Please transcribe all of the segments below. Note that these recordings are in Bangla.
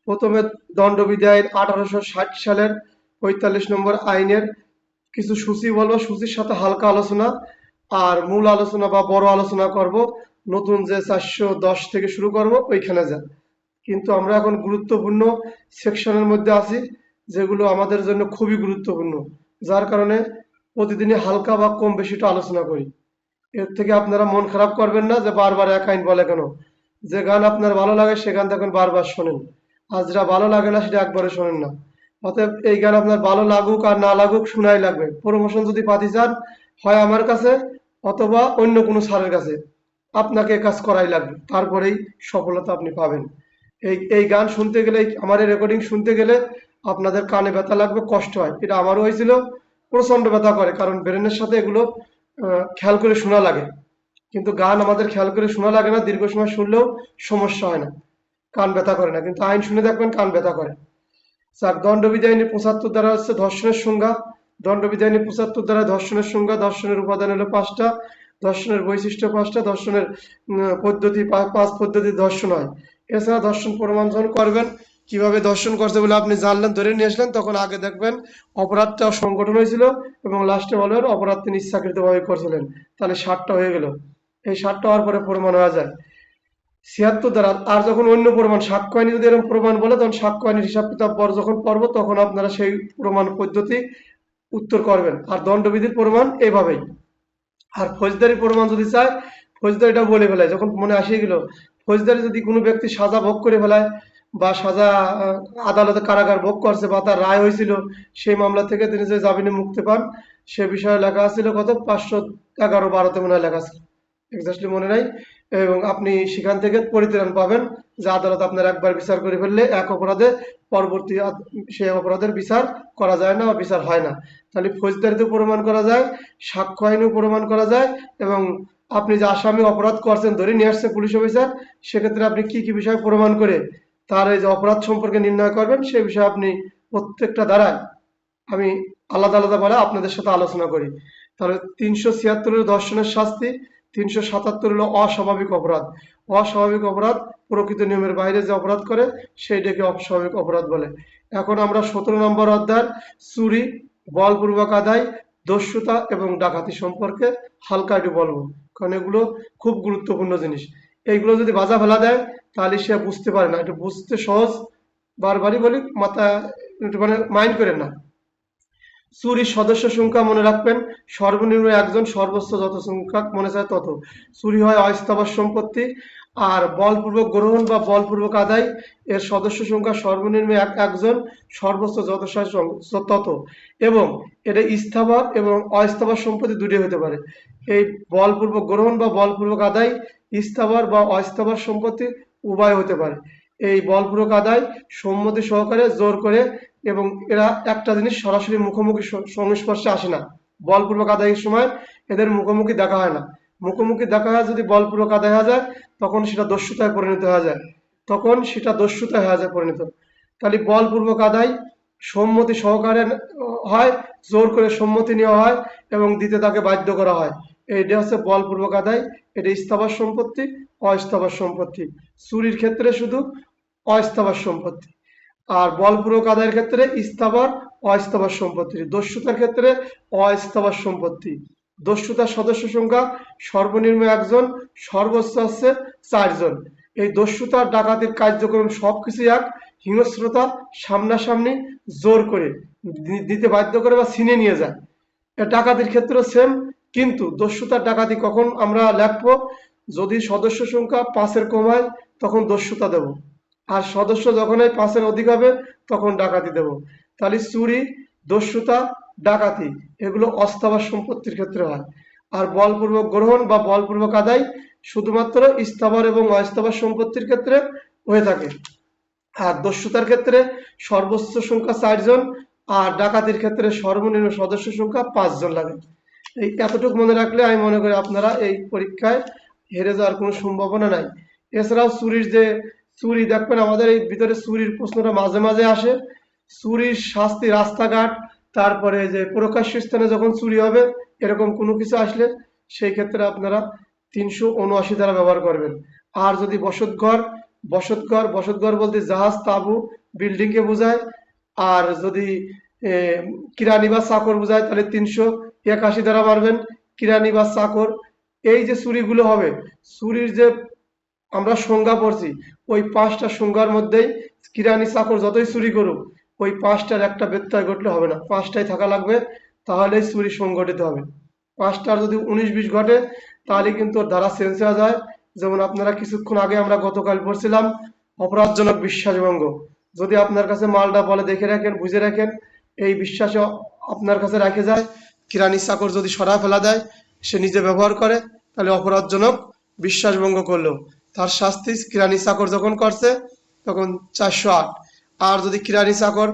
প্রথমে দণ্ডবিধি আইন 1860 সালের 45 নম্বর আইনের কিছু সূচি বলবো, সূচির সাথে হালকা আলোচনা আর মূল আলোচনা বা বড় আলোচনা করব। নতুন যে 410 থেকে শুরু করব ওইখানে যা। কিন্তু আমরা এখন গুরুত্বপূর্ণ সেকশনের মধ্যে আছি, যেগুলো আমাদের জন্য খুবই গুরুত্বপূর্ণ, যার কারণে প্রতিদিনই হালকা বা কম বেশিটা আলোচনা করি। এর থেকে আপনারা মন খারাপ করবেন না যে বারবার এক আইন বলে কেন। যে গান আপনার ভালো লাগে সে গান দেখবেন বারবার শোনেন, আর যেটা ভালো লাগে না সেটা একবারে শোনেন না। অতএব এই গান আপনার ভালো লাগুক আর না লাগুক শোনাই লাগবে। প্রমোশন যদি পাতি চান, হয় আমার কাছে অথবা অন্য কোনো স্যারের কাছে, আপনাকে এ কাজ করাই লাগবে, তারপরেই সফলতা আপনি পাবেন। এই গান শুনতে গেলে, আমার এই রেকর্ডিং শুনতে গেলে আপনাদের কানে ব্যথা লাগবে, কষ্ট হয়। এটা আমারও হয়েছিল, প্রচন্ড ব্যথা করে, কারণ ব্রেনের সাথে এগুলো খেয়াল করে শোনা লাগে। কিন্তু গান আমাদের খেয়াল করে শোনা লাগে না, দীর্ঘ সময় শুনলেও সমস্যা হয় না, কান ব্যথা করে না। কিন্তু আইন শুনে দেখবেন কান ব্যথা করে। স্যার, দণ্ডবিধি আইনে 75 ধারা হচ্ছে ধর্ষণের সংজ্ঞা। দণ্ডবিধি আইনে 75 ধারা ধর্ষণের সংজ্ঞা, ধর্ষণের উপাদান হলো 5টা, ধর্ষণের বৈশিষ্ট্য 5টা, ধর্ষণের পদ্ধতি 5 পদ্ধতি ধর্ষণ হয়। এছাড়া ধর্ষণ প্রমাণ যখন করবেন, কিভাবে ধর্ষণ করছে বলে আপনি জানলেন, ধরে নিয়ে আসলেন, তখন আগে দেখবেন অপরাধটা সংগঠন হয়েছিল এবং লাস্টে বলবেন অপরাধ তিনি ইচ্ছাকৃতভাবে করছিলেন। তাহলে 60টা হয়ে গেল। এই 60টা হওয়ার পরে প্রমাণ হয়ে যায় 76 দ্বারা। আর যখন অন্য প্রমাণ, সাক্ষ্য আইনি যদি এরকম প্রমাণ বলে, তখন সাক্ষ্য আইনের হিসাব কিতাব যখন পড়বো তখন আপনারা সেই প্রমাণ পদ্ধতি উত্তর করবেন। আর দণ্ডবিধির প্রমাণ এইভাবেই। আর ফৌজদারি প্রমাণ যদি চায়, ফৌজদারিটা বলে ফেলায় যখন মনে আসে গেল। ফৌজদারি যদি কোনো ব্যক্তি সাজা ভোগ করে ফেলায় বা সাজা আদালতে কারাগার ভোগ করছে বা তার রায় হয়েছিল, সেই মামলা থেকে তিনি যে জামিনে মুক্তি পান, সে বিষয়ে লেখা ছিল কত 511-12 মনে হয় লেখা ছিল, এক্স্যাক্টলি মনে নাই। এবং আপনি সেখান থেকে পরিত্রাণ পাবেন, যে আদালত আপনার একবার বিচার করে ফেললে এক অপরাধে পরবর্তী সেই অপরাধের বিচার করা যায় না বা বিচার হয় না। তাহলে ফৌজদারিতে প্রমাণ করা যায়, সাক্ষ্য আইনেও প্রমাণ করা যায়, এবং আপনি যে আসামি অপরাধ করছেন ধরে নিয়ে আসছে পুলিশ অফিসার, সেক্ষেত্রে আপনি কি কি বিষয় প্রমাণ করে তার এই যে অপরাধ সম্পর্কে নির্ণয় করবেন, সে বিষয়ে আপনি প্রত্যেকটা দ্বারায় আমি আলাদা আলাদা বলে আপনাদের সাথে আলোচনা করি। তাহলে 376 হলো ধর্ষণের শাস্তি, 377 হলো অস্বাভাবিক অপরাধ। অস্বাভাবিক অপরাধ প্রকৃত নিয়মের বাইরে যে অপরাধ করে সেইটাকে অস্বাভাবিক অপরাধ বলে। এখন আমরা 17 নম্বর অধ্যায় চুরি, বলপূর্বক আদায়, দস্যুতা এবং ডাকাতি সম্পর্কে হালকা একটু বলবো, কারণ এগুলো খুব গুরুত্বপূর্ণ জিনিস। এইগুলো যদি বাজা ফেলা দেয় তাহলে সে বুঝতে পারে না, একটু বুঝতে সহজ, বারবারই বলি, মাথা একটু মানে মাইন্ড করেন না। চুরির সদস্য সংখ্যা মনে রাখবেন, সর্বনিম্ন একজন, সর্বোচ্চ যত সংখ্যা মনে চায় তত। চুরি হয় অস্থাবর সম্পত্তি। আর বলপূর্বক গ্রহণ বা বলপূর্বক আদায়, এর সদস্য সংখ্যা সর্বনিম্ন একজন, সর্বোচ্চ যত তত। এবং এটা স্থাবর এবং অস্থাবর সম্পত্তি দুটি হতে পারে। এই বলপূর্বক গ্রহণ বা বলপূর্বক আদায় স্থাবর বা অস্থাবর সম্পত্তি উভয় হতে পারে। এই বলপূর্বক আদায় সম্মতি সহকারে জোর করে, এবং এরা একটা জিনিস সরাসরি মুখোমুখি সংস্পর্শে আসে না। বলপূর্বক আদায়ের সময় এদের মুখোমুখি দেখা হয় না। মুখোমুখি দেখা হয় যদি বলপূর্বক আদায় হয়ে যায়, তখন সেটা দস্যুতায় পরিণত হয়ে যায়, তখন সেটা দস্যুতায় হয়ে যায় পরিণত। তাহলে বলপূর্বক আদায় সম্মতি সহকারে হয়, জোর করে সম্মতি নেওয়া হয় এবং দিতে তাকে বাধ্য করা হয়। এইটা হচ্ছে বলপূর্বক আদায়। এটা স্থাবর সম্পত্তি, অস্থাবর সম্পত্তি। চুরির ক্ষেত্রে শুধু অস্থাবর সম্পত্তি, আর বলপূর্বক আদায়ের ক্ষেত্রে স্থাবর অস্থাবর সম্পত্তি। দস্যুতার ক্ষেত্রে অস্থাবর সম্পত্তি। দস্যুতার সদস্য সংখ্যা সর্বনিম্ন একজন, সর্বোচ্চ হচ্ছে 4 জন। এই দস্যুতার ডাকাতির কার্যক্রম সবকিছু এক, হিংস্রতা, সামনাসামনি, জোর করে দিতে বাধ্য করে বা ছিনে নিয়ে যায়। ডাকাতির ক্ষেত্রে সেম, কিন্তু দস্যুতার ডাকাতি কখন আমরা লেখবো, যদি সদস্য সংখ্যা 5-এর কম হয় তখন দস্যুতা দেব, আর সদস্য যখন এই 5-এর অধিক হবে তখন ডাকাতি দেব। তাহলে চুরি, দস্যুতা, ডাকাতি এগুলো অস্থাবর সম্পত্তির ক্ষেত্রে হয়। আর বলপূর্বক গ্রহণ বা বলপূর্বক আদায় শুধুমাত্র স্থাবর এবং অস্থাবর সম্পত্তির ক্ষেত্রে হয়ে থাকে। আর দস্যুতার ক্ষেত্রে সর্বোচ্চ সংখ্যা 4 জন, আর ডাকাতির ক্ষেত্রে সর্বনিম্ন সদস্য সংখ্যা 5 জন লাগে। এই এতটুকু মনে রাখলে আমি মনে করি আপনারা এই পরীক্ষায় হেরে যাওয়ার কোনো সম্ভাবনা নাই। এছাড়াও চুরির যে চুরি দেখবেন, আমাদের এই ভিতরে চুরির প্রশ্নটা মাঝে মাঝে আসে। চুরির শাস্তি, রাস্তাঘাট, তারপরে যে প্রকাশ্য স্থানে যখন চুরি হবে এরকম কোনো কিছু আসলে সেই ক্ষেত্রে আপনারা 379 দ্বারা ব্যবহার করবেন। আর যদি বসতঘর বসতঘর, বসতঘর বলতে জাহাজ, তাঁবু, বিল্ডিং কে বোঝায়। আর যদি কিরানি বা চাকর বোঝায় তাহলে 381 দ্বারা মারবেন। কিরানি বা চাকর, এই যে চুরিগুলো হবে, চুরির যে আমরা সংজ্ঞা পড়ছি, ওই 5টা সংজ্ঞার মধ্যেই কিরানি চাকর যতই চুরি করুক, ওই 5টার একটা ব্যত্যয় ঘটলে হবে না, 5টাই থাকা লাগবে, তাহলেই চুরি সংগঠিত হবে। 5টার যদি 19-20 ঘটে তাহলে কিন্তু ওর ধারা চেঞ্জ হয়ে যায়। যেমন আপনারা কিছুক্ষণ আগে আমরা গতকাল পড়ছিলাম অপরাধজনক বিশ্বাসভঙ্গ। যদি আপনার কাছে মালটা বলে দেখে রাখেন, বুঝে রাখেন, এই বিশ্বাসে আপনার কাছে রেখে যায়, কিরানি চাকর যদি সরা ফেলা দেয়, সে নিজে ব্যবহার করে, তাহলে অপরাধজনক বিশ্বাসভঙ্গ করলো তার শাস্তি কিরানি চাকর যখন করছে তখন 408। আর যদি কিরানি চাকর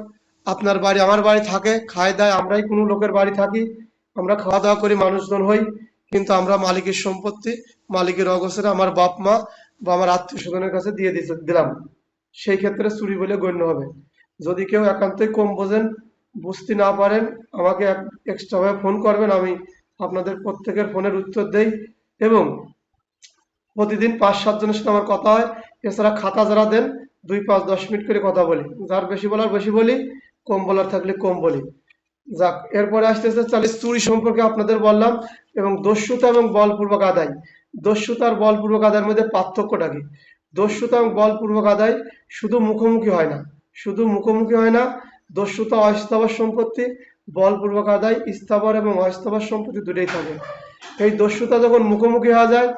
আপনার বাড়ি আমার বাড়ি থাকে, খায় দায়, আমরাই কোনো লোকের বাড়ি থাকি, আমরা খাওয়া দাওয়া করি, মানুষজন হই, কিন্তু আমরা মালিকের সম্পত্তি, মালিকের অগোচরে আমার বাপ মা বা আমার আত্মীয় স্বজনের কাছে দিয়ে দিলাম, সেই ক্ষেত্রে চুরি বলে গণ্য হবে। যদি কেউ একান্তই কম বোঝেন, বুঝতে না পারেন, আমাকে এক্সট্রা ভাবে ফোন করবেন, আমি আপনাদের প্রত্যেকের ফোনের উত্তর দেই। এবং প্রতিদিন 5-7 জনের সাথে আমার কথা হয়। এছাড়া খাতা যারা দেন 2-5-10 মিনিট করে কথা বলি, যার বেশি বলার বেশি বলি, কম বলার থাকলে কম বলি। যাক, এরপরে আসতেছে তাহলে চুরি সম্পর্কে আপনাদের বললাম। এবং দস্যুতা এবং বলপূর্বক আদায়, দস্যুতা আর বলপূর্বক আদায়ের মধ্যে পার্থক্যটা কি? দস্যুতা এবং বলপূর্বক আদায় শুধু মুখোমুখি হয় না, শুধু মুখোমুখি হয় না। দস্যুতা অস্থাবর সম্পত্তি, বলপূর্বক আদায় স্থাবর এবং অস্থাবর সম্পত্তি দুটোই থাকে। এই দস্যুতা যখন মুখোমুখি হওয়া যায়,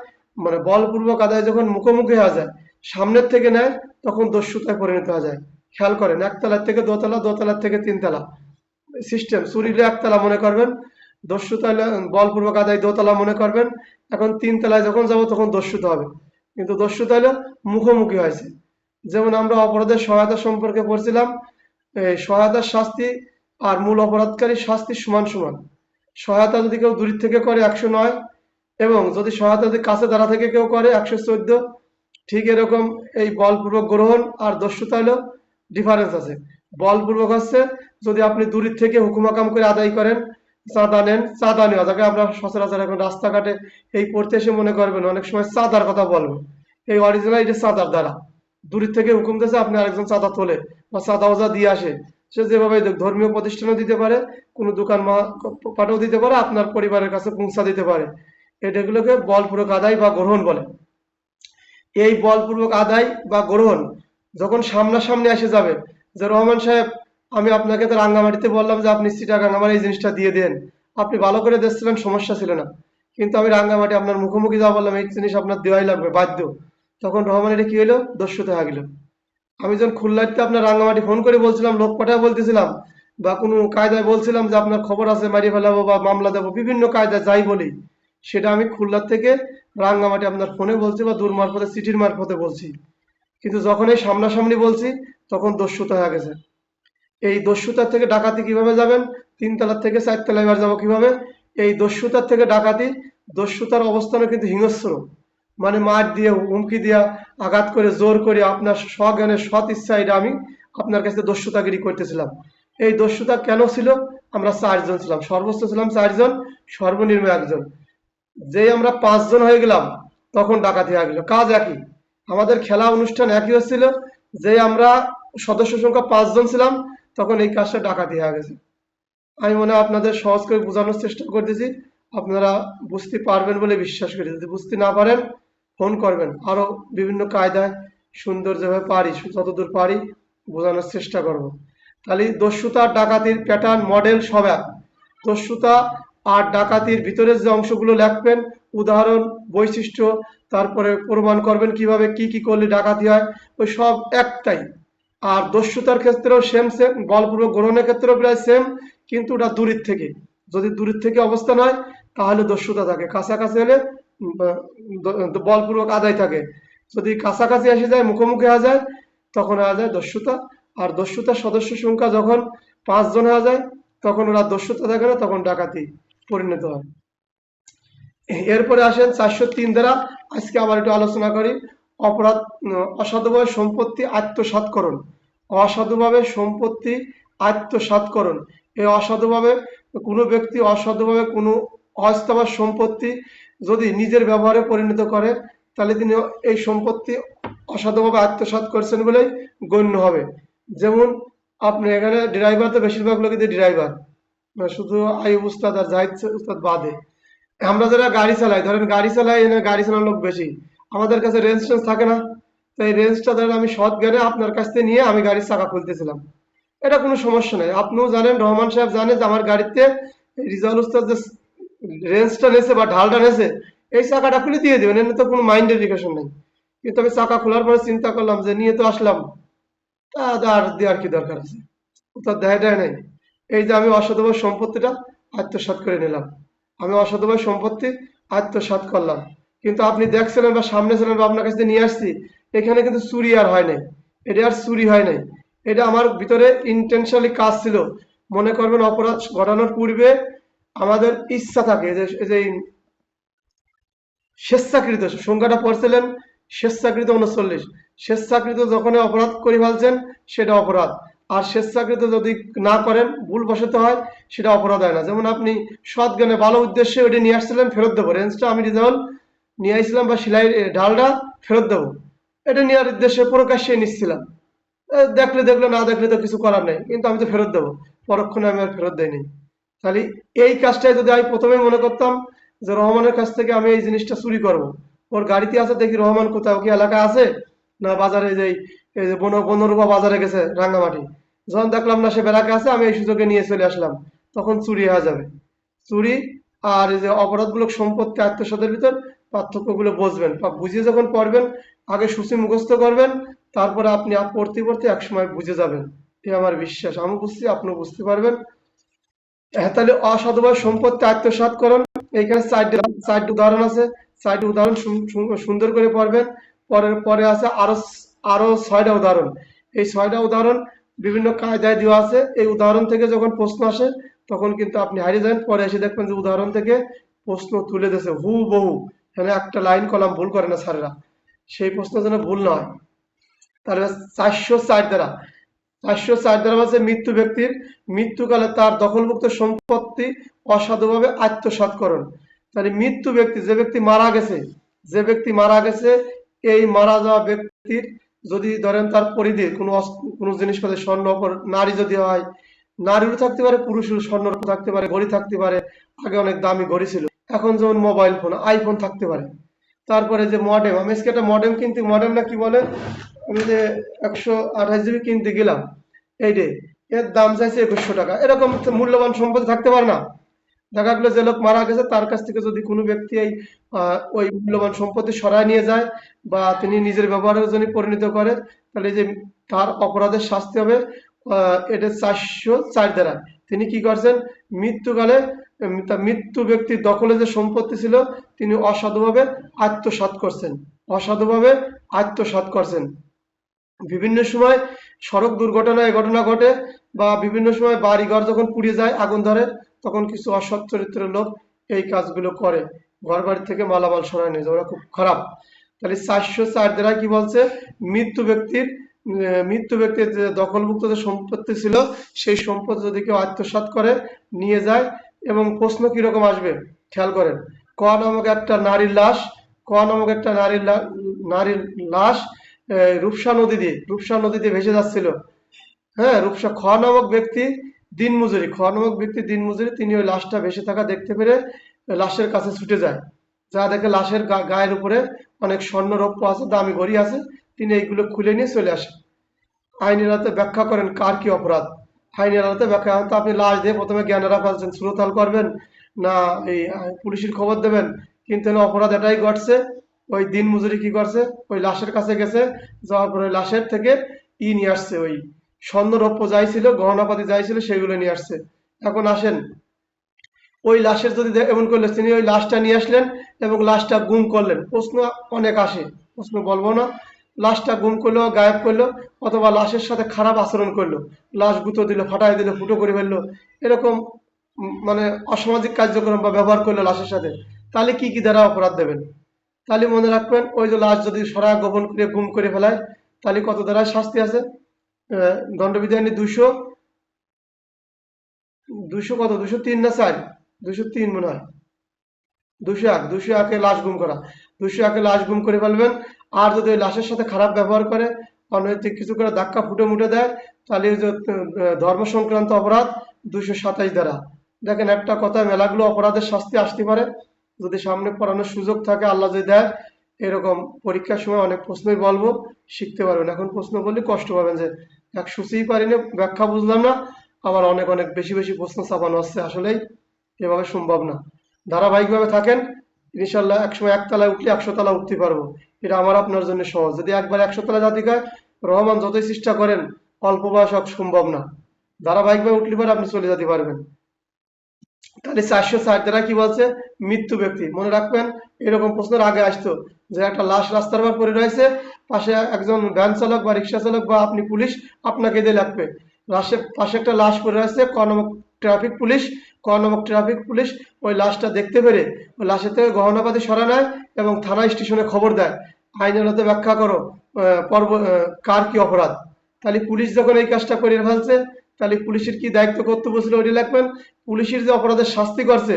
মানে বলপূর্বক আদায় যখন মুখোমুখি হওয়া যায়, সামনের থেকে নেয়, তখন দস্যুতায় পরিণত হয়ে যায়। খেয়াল করেন, একতলার থেকে দোতলা, দোতলার থেকে তিনতলা সিস্টেম। চুরিলে একতলা মনে করবেন, দস্যুতা বলপূর্বক আদায় দোতলা মনে করবেন। এখন তিনতলায় যখন যাব তখন দস্যুতা হবে, কিন্তু দস্যুতা হলো মুখোমুখি হয়েছে। যেমন আমরা অপরাধের সহায়তা সম্পর্কে পড়ছিলাম, এই সহায়তার শাস্তি আর মূল অপরাধকারীর শাস্তি সমান সমান। সহায়তা যদি কেউ দূর থেকে করে 109, এবং যদি সহায়তা যদি কাছে দাঁড়া থেকে কেউ করে 114। ঠিক এরকম এই বলপূর্বক গ্রহণ আর দস্যুতা হলো ডিফারেন্স আছে। বলপূর্বক হচ্ছে যদি আপনি দূরের থেকে হুকুমাকাম করে আদায় করেন, চাঁদা নেন, চাঁদা নেওয়া, যাকে আমরা সচরাচর এখন রাস্তাঘাটে এই পড়তে এসে মনে করবেন অনেক সময় চাঁদার কথা বলবো, এই অরিজিনাল এটা চাঁদার দ্বারা দূরের থেকে হুকুম দিয়েছে, আপনি আরেকজন চাঁদা তোলে বা চাঁদা ওজা দিয়ে আসে। সে যেভাবে ধর্মীয় প্রতিষ্ঠানও দিতে পারে, কোনো দোকান পাটেও দিতে পারে, আপনার পরিবারের কাছে পৌঁছা দিতে পারে। এটাগুলোকে বলপূর্বক আদায় বা গ্রহণ বলে। এই বলপূর্বক আদায় বা গ্রহণ যখন সামনাসামনি এসে যাবে, যে রহমান সাহেব, আমি আপনাকে তো রাঙ্গামাটিতে বললাম যে আপনি চিটাগাং আমার এই জিনিসটা দিয়ে দেন, আপনি ভালো করে দিচ্ছিলেন, সমস্যা ছিল না, কিন্তু আমি রাঙ্গামাটি আপনার মুখোমুখি যা বললাম এই জিনিস আপনার দেওয়াই লাগবে বাধ্য, তখন রহমান এটা কি হলো, দস্যুতা হয়ে গেল। আমি যখন খুলনাতে আপনার রাঙ্গামাটি ফোন করে বলছিলাম, লোক পাঠায় বলতেছিলাম, বা কোনো কায়দায় বলছিলাম যে আপনার খবর আছে, মারিয়ে ফেলাবো বা মামলা দেবো, বিভিন্ন কায়দায় যাই বলি, সেটা আমি খুলনার থেকে রাঙ্গামাটি আপনার ফোনে বলছি বা দূর মারফতে চিঠির মারফতে বলছি। কিন্তু যখন এই সামনাসামনি বলছি, তখন দস্যুতা হয়ে গেছে। এই দস্যুতার থেকে ডাকাতি কিভাবে যাবেন, 3 তলার থেকে 4 তলায় এবার যাবো কিভাবে? এই দস্যুতার থেকে ডাকাতি, দস্যুতার অবস্থানও কিন্তু হিংস্র, মানে মার দিয়ে, হুমকি দিয়া, আঘাত করে, জোর করে, আপনার স্বজ্ঞানে সৎ ইচ্ছা এটা আমি আপনার কাছে দস্যুতাগিরি করতেছিলাম। এই দস্যুতা কেন ছিল? আমরা 4 জন ছিলাম, সর্বোচ্চ ছিলাম 4 জন, সর্বনিম্ন 1 জন। যেই আমরা 5 জন হয়ে গেলাম, তখন ডাকাতি হয়ে গেল। কাজ একই, আমাদের খেলা অনুষ্ঠান একই হচ্ছিল। যে আমরা সদস্য সংখ্যা 5 জন ছিলাম, তখন এই কাজটা ডাকাতি হয়ে গেছে। আমি মনে হয় আপনাদের সহজ করে বোঝানোর চেষ্টা করতেছি, আপনারা বুঝতে পারবেন বলে বিশ্বাস করি। যদি বুঝতে না পারেন, ফোন করবেন, আরো বিভিন্ন কায়দায় সুন্দর যেভাবে পারি, যতদূর পারি বোঝানোর চেষ্টা করব। তাহলে দস্যুতা আর ডাকাতির প্যাটার্ন, মডেল সব এক। দস্যুতা আর ডাকাতির ভিতরের যে অংশগুলো লিখবেন, উদাহরণ, বৈশিষ্ট্য, তারপরে প্রমাণ করবেন কিভাবে কি কি করলে ডাকাতি হয়, ওই সব একটাই। আর দস্যুতার ক্ষেত্রেও সেম সেম, বলপূর্বক গ্রহণের ক্ষেত্রেও প্রায় সেম, কিন্তু ওটা দূরের থেকে, যদি দূরের থেকে অবস্থান হয় তাহলে দস্যুতা থাকে, কাছাকাছি হলে বলপূর্বক আদায় থাকে। যদি কাছাকাছি এসে যায়, মুখোমুখি হয়ে যায়, তখন হয়ে যায় দস্যুতা। আর দস্যুতার সদস্য সংখ্যা যখন 5 জন হয়ে যায়, তখন ওরা দস্যুতা থাকে না, তখন ডাকাতি পরিণত হয়। এরপরে আসেন 403 দ্বারা, আজকে আবার একটু আলোচনা করি। অপরাধ, অসাধুভাবে সম্পত্তি আত্মসাৎকরণ। অসাধুভাবে সম্পত্তি আত্মসাৎকরণ, এই অসাধুভাবে কোনো ব্যক্তি অসাধুভাবে কোনো অস্থাবর সম্পত্তি যদি নিজের ব্যবহারে পরিণত করে, তাহলে তিনি এই সম্পত্তি অসাধুভাবে আত্মসাৎ করছেন বলেই গণ্য হবে। যেমন আপনি এখানে ড্রাইভার তো বেশিরভাগ লোকই ড্রাইভার, শুধু আইয়ুব উস্তাদ আর জাহিদ উস্তাদ বাদে। আমরা যারা গাড়ি চালাই, ধরেন গাড়ি চালাই, এখানে গাড়ি চালানোর লোক বেশি, আমাদের কাছে রেঞ্জ টেঞ্জ থাকে না। তো এই রেঞ্জটা ধরেন আমি সৎ জ্ঞানে আপনার কাছ থেকে নিয়ে আমি গাড়ির চাকা খুলতেছিলাম, এটা কোনো সমস্যা নাই। আপনিও জানেন, রহমান সাহেব জানে যে আমার গাড়িতে রিজাউল উস্তাদ যে রেঞ্জটা নেছে বা ঢালটা নেছে, এই চাকাটা খুলে দিয়ে দেবেন, এর তো কোনো মাইন্ড এডুকেশন নেই। কিন্তু আমি চাকা খোলার পরে চিন্তা করলাম যে নিয়ে তো আসলাম, তা আর দেওয়ার কি দরকার আছে, তার দেয় নাই। এই যে আমি অসৎভাবে সম্পত্তিটা আত্মসাৎ করে নিলাম, আমি অসৎভাবে সম্পত্তি আত্মসাৎ করলাম। কিন্তু আপনি দেখছিলেন বা সামনে ছিলেন বা আপনার কাছে নিয়ে আসছি, এখানে কিন্তু চুরি আর হয় নাই, এটা আর চুরি হয় নাই, এটা আমার ভিতরে ইন্টেনশনালি কাজ ছিল। মনে করবেন অপরাধ ঘটানোর পূর্বে আমাদের ইচ্ছা থাকে যে স্বেচ্ছাকৃত সংখ্যাটা পড়ছিলেন, স্বেচ্ছাকৃত 39, স্বেচ্ছাকৃত যখন অপরাধ করে ফেলছেন সেটা অপরাধ। আর স্বেচ্ছাকৃত যদি না করেন, ভুলবশত হয়, সেটা অপরাধ হয় না। যেমন আপনি সৎ জ্ঞানে ভালো উদ্দেশ্যে ওটা নিয়ে আসছিলেন, ফেরত দেবো রেঞ্জটা আমি রিজাউল নিয়ে আসছিলাম বা সেলাই ঢালটা ফেরত দেবো, এটা নেওয়ার উদ্দেশ্যে প্রকাশ্যে নিচ্ছিলাম। দেখলে দেখলে, না দেখলে তো কিছু করার নেই, কিন্তু আমি তো ফেরত দেবো, পরক্ষণে আমি আর ফেরত দেয়নি। তাহলে এই কাজটাই যদি আমি প্রথমেই মনে করতাম যে রহমানের কাছ থেকে আমি এই জিনিসটা চুরি করব, ওর গাড়িতে আছে, দেখি রহমান কোথাও কি এলাকায় আছে না বাজারে, এই যে বনরূপা বাজারে গেছে রাঙ্গামাটি, যখন দেখলাম না সে বেলাকে আছে, আমি এই সুযোগে নিয়ে চলে আসলাম, তখন চুরি হয়ে যাবে। চুরি আর এই যে অপরাধমূলক সম্পত্তি আত্মসাতের ভিতর পার্থক্যগুলো বুঝবেন বা বুঝিয়ে যখন পড়বেন, আগে সূচি মুখস্থ করবেন, তারপরে আপনি পড়তে পড়তে একসময় বুঝে যাবেন। এই আমার বিশ্বাস, আমি বুঝছি, আপনিও বুঝতে পারবেন। হ্যাঁ, তাহলে অসাধুভাবে সম্পত্তি আত্মসাৎ করুন, এইখানে চারটি উদাহরণ আছে, চারটি উদাহরণ সুন্দর করে পড়বেন। পরের পরে আছে আরো আরো 6টা উদাহরণ। এই 6টা উদাহরণ বিভিন্ন কায়দায় দেওয়া আছে, এই উদাহরণ থেকে যখন প্রশ্ন আসে তখন কিন্তু আপনি হারিয়ে যাবেন, পরে এসে দেখবেন যে উদাহরণ থেকে প্রশ্ন তুলে দিয়েছে হুবহু, এখানে একটা লাইন কলাম ভুল করে না স্যারেরা, সেই প্রশ্ন যেন ভুল না হয়। তাহলে 404 দ্বারা, 404 দ্বারা বলছে মৃত্যু ব্যক্তির মৃত্যুকালে তার দখলভুক্ত সম্পত্তি অসাধুভাবে আত্মসাৎকরণ। তাহলে মৃত্যু ব্যক্তি, যে ব্যক্তি মারা গেছে, যে ব্যক্তি মারা গেছে, এই মারা যাওয়া ব্যক্তির যদি ধরেন তার পরিধি কোনো জিনিসপাতি স্বর্ণ নারী যদি হয়, নারীরও থাকতে পারে, পুরুষেরও স্বর্ণ থাকতে পারে, ঘড়ি থাকতে পারে, আগে অনেক দামি ঘড়ি ছিল, এখন যেমন মোবাইল ফোন, আইফোন থাকতে পারে। তারপরে যে মডেম, আমি আজকে একটা মডেম কিনতে, মডেম না কি বলে, আমি যে 128 জিবি কিনতে গেলাম, এই রে, এর দাম চাইছে 2100 টাকা। এরকম মূল্যবান সম্পত্তি থাকতে পারে না। দেখা গেলো যে লোক মারা গেছে, তার কাছ থেকে যদি কোনো ব্যক্তি এই ওই মূল্যবান সম্পত্তি সরায় নিয়ে যায় বা তিনি নিজের ব্যবহারের জন্য পরিণত করে, তাহলে যে তার অপরাধের শাস্তি হবে এটা 404 দ্বারা। তিনি কি করছেন, মৃত্যুকালে তার মৃত্যু ব্যক্তির দখলে যে সম্পত্তি ছিল তিনি অসাধুভাবে আত্মসাৎ করছেন, অসাধুভাবে আত্মসাৎ করছেন। বিভিন্ন সময় সড়ক দুর্ঘটনায় ঘটনা ঘটে বা বিভিন্ন সময় বাড়ি ঘর যখন পুড়িয়ে যায়, আগুন ধরে, তখন কিছু অসৎ চরিত্রের লোক এই কাজগুলো করে, ঘর বাড়ি থেকে মালামাল সরায় নিয়ে যায়, ওরা খুব খারাপ। তাহলে 404 দ্বারা কি বলছে, মৃত্যু ব্যক্তির যে দখলভুক্ত যে সম্পত্তি ছিল সেই সম্পত্তি যদি কেউ আত্মসাৎ করে নিয়ে যায়, এবং প্রশ্ন কিরকম আসবে খেয়াল করেন, ক নামক একটা নারীর লাশ, ক নামক একটা নারীর লাশ রূপসা নদী দিয়ে ভেসে যাচ্ছিল। হ্যাঁ, রূপসা খ নামক ব্যক্তি দিনমজুরি, তিনি ওই লাশটা ভেসে থাকা দেখতে পেরে লাশের কাছে ছুটে যায়, যা দেখে লাশের গায়ের উপরে অনেক স্বর্ণ রৌপ্য আছে, দামি ঘড়ি আছে, তিনি এইগুলো খুলে নিয়ে চলে আসেন। আইনের আদালতে ব্যাখ্যা করেন কার কি অপরাধ। আইনের আদালতে ব্যাখ্যা, তো আপনি লাশ দিয়ে প্রথমে জ্ঞানেরা ফেলছেন, সুরতাল করবেন না এই পুলিশের খবর দেবেন, কিন্তু অপরাধ এটাই ঘটছে, ওই দিন মজুরি কি করছে, ওই লাশের কাছে গেছে, যাওয়ার পরে লাশের থেকে নিয়ে আসছে, ওই স্বর্ণ রৌপ্য যাই ছিল, গহনাপাতি যাই ছিল, সেগুলো নিয়ে আসছে। এখন আসেন, ওই লাশের যদি এমন করলে তিনি ওই লাশটা নিয়ে আসলেন এবং লাশটা গুম করলেন, প্রশ্ন অনেক আসে, প্রশ্ন বলবো না, লাশটা গুম করলো, গায়েব করলো, অথবা লাশের সাথে খারাপ আচরণ করলো, লাশ গুঁতো দিল, ফাটাই দিল, ফুটো করে ফেললো, এরকম মানে অসামাজিক কার্যক্রম বা ব্যবহার করলো লাশের সাথে, তাহলে কি কি দ্বারা অপরাধ দেবেন? তাহলে মনে রাখবেন, ওই যে লাশ যদি সরা গোপন করে গুম করে ফেলায়, তাহলে কত দ্বারা শাস্তি আছে, দণ্ডবিধানে 200, 200 কত, 203 না 4, 203 মনে হয়, 201, 201-এ লাশ গুম করা, 201-এ লাশ গুম করে ফেলবেন। আর যদি ওই লাশের সাথে খারাপ ব্যবহার করে, অনৈতিক কিছু করে ধাক্কা ফুটে মুটে দেয়, তাহলে ওই যে ধর্ম সংক্রান্ত অপরাধ 227 ধারা। দেখেন একটা কথা, মেলাগুলো অপরাধের শাস্তি আসতে পারে, যদি সামনে পড়ানোর সুযোগ থাকে, আল্লাহ যদি দেয়, এরকম পরীক্ষার সময় অনেক প্রশ্নই বলবো, শিখতে পারবেন। এখন প্রশ্ন বললে কষ্ট পাবেন যে এক সুচিই পারি না, ব্যাখ্যা বুঝলাম না, আবার অনেক অনেক বেশি বেশি প্রশ্ন চাপানো হচ্ছে, আসলেই এভাবে সম্ভব না। ধারাবাহিকভাবে থাকেন, ইনশাল্লাহ একসময় একতলায় উঠলে 100 তলা উঠতে পারবো। এটা আমার আপনার জন্য সহজ। যদি একবার 100 তলা জাতি হয়, রহমান যতই চেষ্টা করেন, অল্প বয়স সম্ভব না। ধারাবাহিকভাবে উঠলে পরে আপনি চলে যেতে পারবেন। তাহলে 460 দ্বারা কি বলছে? মৃত্যু ব্যক্তি। মনে রাখবেন, এরকম প্রশ্নের আগে আসতো যে একটা লাশ রাস্তার উপর পড়ে রয়েছে, পাশে একজন ভ্যান চালক বা রিক্সা চালক বা আপনি পুলিশ, আপনাকে দিয়ে লাগবে। লাশের পাশে একটা লাশ পড়ে রয়েছে, ক নামক ট্রাফিক পুলিশ, ওই লাশটা দেখতে পেরে ওই লাশের থেকে গহনাপাতি সরা নেয় এবং থানা স্টেশনে খবর দেয়, আইন আদালতে ব্যাখ্যা করো কার কি অপরাধ। তাহলে পুলিশ যখন এই কাজটা করে ফেলছে, তাহলে পুলিশের কি দায়িত্ব কর্তব্য ছিল ওইটা লিখবেন। পুলিশের যে অপরাধের শাস্তি করছে,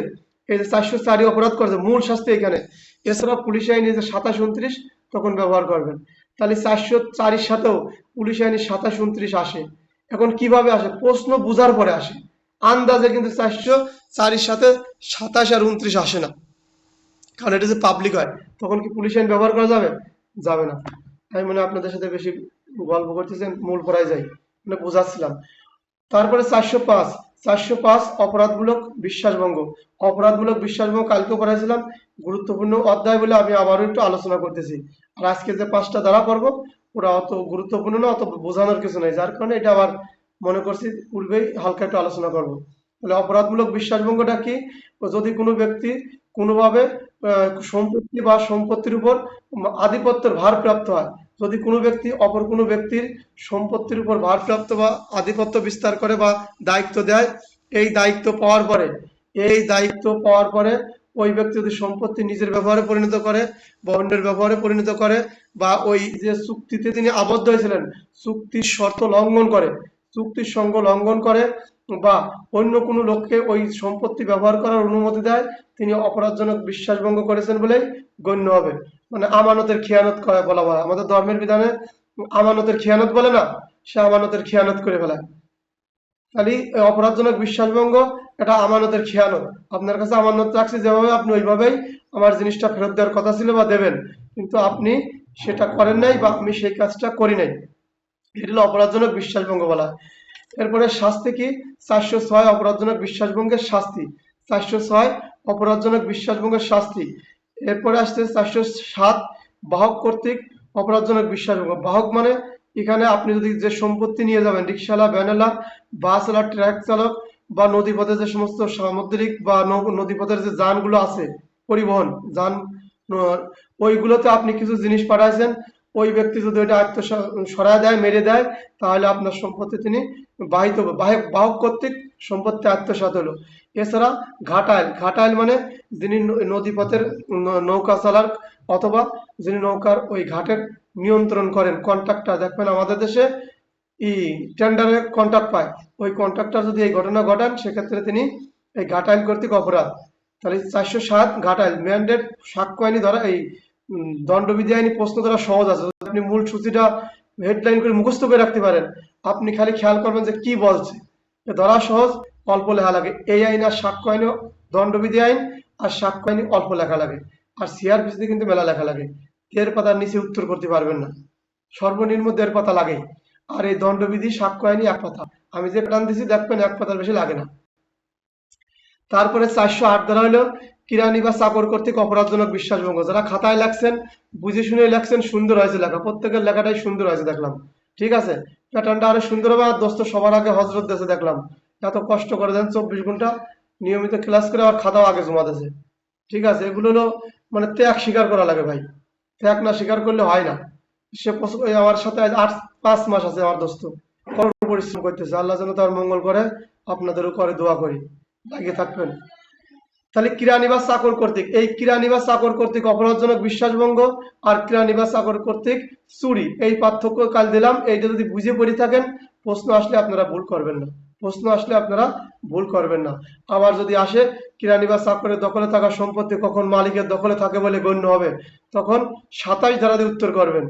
এই যে 404 অপরাধ করছে, মূল শাস্তি এখানে। এছাড়া পুলিশ আইনে যে 27, 29 তখন ব্যবহার করবেন। তাহলে 404 সাথেও পুলিশ আইনে 27, 29 আসে। এখন কিভাবে আসে? প্রশ্ন বুঝার পরে আসে, আন্দাজে কিন্তু 404 সাথে 27 আর 29 আসে না, কারণ এটা যে পাবলিক হয়, তখন কি পুলিশ আইন ব্যবহার করা যাবে? যাবে না। আমি মনে হয় আপনাদের সাথে বেশি গল্প করতেছেন, মূল পড়ায় যাই, মানে বোঝাচ্ছিলাম। তারপরে 405 অপরাধমূলক বিশ্বাসভঙ্গ। অপরাধমূলক বিশ্বাসভঙ্গ কালকে পড়াইছিলাম, গুরুত্বপূর্ণ অধ্যায় বলে আমি আবারও একটু আলোচনা করতেছি। আর আজকে যে 5টা ধারা পড়বো, ওরা অত গুরুত্বপূর্ণ না, অত বোঝানোর কিছু নেই, যার কারণে এটা আবার মনে করছি পূর্বেই হালকা একটু আলোচনা করব। তাহলে অপরাধমূলক বিশ্বাসভঙ্গটা কি? যদি কোনো ব্যক্তি কোনোভাবে সম্পত্তি বা সম্পত্তির উপর আধিপত্যের ভারপ্রাপ্ত হয়, যদি কোনো ব্যক্তি অপর কোনো ব্যক্তির সম্পত্তির উপর ভারপ্রাপ্ত বা আধিপত্য বিস্তার করে বা দায়িত্ব দেয়, এই দায়িত্ব পাওয়ার পরে ওই ব্যক্তি যদি সম্পত্তি নিজের ব্যবহারে পরিণত করে বা অন্যের ব্যবহারে পরিণত করে, বা ওই যে চুক্তিতে তিনি আবদ্ধ হয়েছিলেন, চুক্তির শর্ত লঙ্ঘন করে, চুক্তির সঙ্গ লঙ্ঘন করে, বা অন্য কোনো লোককে ওই সম্পত্তি ব্যবহার করার অনুমতি দেয়, তিনি অপরাধজনক বিশ্বাসভঙ্গ করেছেন বলেই গণ্য হবে। মানে আমানতের খেয়ানত করা বলা হয় আমাদের ধর্মের বিধানে, আমানতের খেয়ানত বলে না, সে আমানতের খেয়ানত করে ফেলায়। তাহলে অপরাধজনক বিশ্বাসভঙ্গ এটা আমানতের খেয়ানত। আপনার কাছে আমানত রাখছি যেভাবে, আপনি ওইভাবেই আমার জিনিসটা ফেরত দেওয়ার কথা ছিল বা দেবেন, কিন্তু আপনি সেটা করেন নাই বা আমি সেই কাজটা করি নাই, এটা হলো অপরাধজনক বিশ্বাসভঙ্গ বলা হয়। এরপরে শাস্তি কি? 406 অপরাধজনক বিশ্বাসভঙ্গের শাস্তি। 406 অপরাধজনক বিশ্বাসভঙ্গের শাস্তি। এরপরে আসছে 407 বাহক কর্তৃক অপরাধজনক বিশ্বাসভঙ্গ। বাহক মানে এখানে আপনি যদি যে সম্পত্তি নিয়ে যাবেন, রিক্সাওয়ালা, ভ্যানওয়ালা, বাসওয়ালা, ট্রাক চালক বা নদীপথে যে সমস্ত সামুদ্রিক বা নদীপথের যে যানগুলো আছে, পরিবহন যান, ওইগুলোতে আপনি কিছু জিনিস পাঠাইছেন, ওই ব্যক্তি যদি ওইটা সরায় দেয়, মেরে দেয়, তাহলে আপনার সম্পত্তি তিনি বাহক কর্তৃক সম্পত্তি আত্মসাৎ হলো। এছাড়া ঘাটাইল মানে যিনি নদীপথের নৌকা চালাক, অথবা যিনি নৌকার ওই ঘাটের নিয়ন্ত্রণ করেন, কন্ট্রাক্টর। দেখবেন আমাদের দেশে টেন্ডারে কন্ট্রাক্ট পায়, ওই কন্ট্রাক্টর যদি এই ঘটনা ঘটান, সেক্ষেত্রে তিনি এই ঘাটাইল কর্তৃক অপরাধ। তাহলে 407 ঘাটাইল। ম্যান্ডেট সাক্ষ্য আইনি ধরা, এই দণ্ডবিধি আইনি প্রশ্ন ধরা সহজ আছে, আপনি মূল সূচিটা হেডলাইন করে মুখস্থ করে রাখতে পারেন, আপনি খালি খেয়াল করবেন যে কি বলছে, ধরা সহজ, অল্প লেখা লাগে। এই আইন আর সাক্ষ্য আইন, দণ্ডবিধি আইন আর সাক্ষ্য আইন অল্প লেখা লাগে, আর সিআরপিসিতে কিন্তু মেলা লেখা লাগে। 1.5 পাতার নিচে উত্তর করতে পারবেন না, সর্বনিম্ন 1.5 পাতা লাগে। আর এই দণ্ডবিধি সাক্ষ্য আইনি 1 পাতা, আমি যে প্ল্যান দিচ্ছি দেখবেন 1 পাতার বেশি লাগে না। তারপরে 408 ধারা হলো কিরানি বা চাকর কর্তৃক অপরাধজনক বিশ্বাসভঙ্গ। যারা খাতায় লেখছেন, বুঝে শুনে লেখছেন, সুন্দর হয়েছে লেখা, প্রত্যেকের লেখাটাই সুন্দর হয়েছে দেখলাম, ঠিক আছে, প্যাটার্নটা আরো সুন্দর হবে। আর দোস্ত সবার আগে হজরত দেশে দেখলাম, এত কষ্ট করে দেন 24 ঘন্টা নিয়মিত ক্লাস করে, আর খাতাও আগে জমা দিয়েছে, ঠিক আছে। এগুলো হলো মানে ত্যাগ স্বীকার করা লাগে ভাই, ত্যাগ না স্বীকার করলে হয় না। সে আমার সাথে 5 মাস আছে আমার দোস্ত, কঠোর পরিশ্রম করতেছে, আল্লাহ যেন তার মঙ্গল করে, আপনাদেরও করে দোয়া করি, লাগিয়ে থাকবেন। তাহলে কিরানি বা চাকর কর্তৃক, এই কিরানি বা চাকর কর্তৃক অপরাধজনক বিশ্বাসভঙ্গ আর কিরানি বা চাকর কর্তৃক চুরি, এই পার্থক্য কাল দিলাম। এইটা যদি বুঝে পড়ে থাকেন, প্রশ্ন আসলে আপনারা ভুল করবেন না। প্রশ্ন আসলে আপনারা ভুল করবেন না। আবার যদি আসে কিরানি বা চাকরের দখলে থাকা সম্পত্তি কখন মালিকের দখলে থাকে বলে গণ্য হবে, তখন 27 ধারা দিয়ে উত্তর করবেন।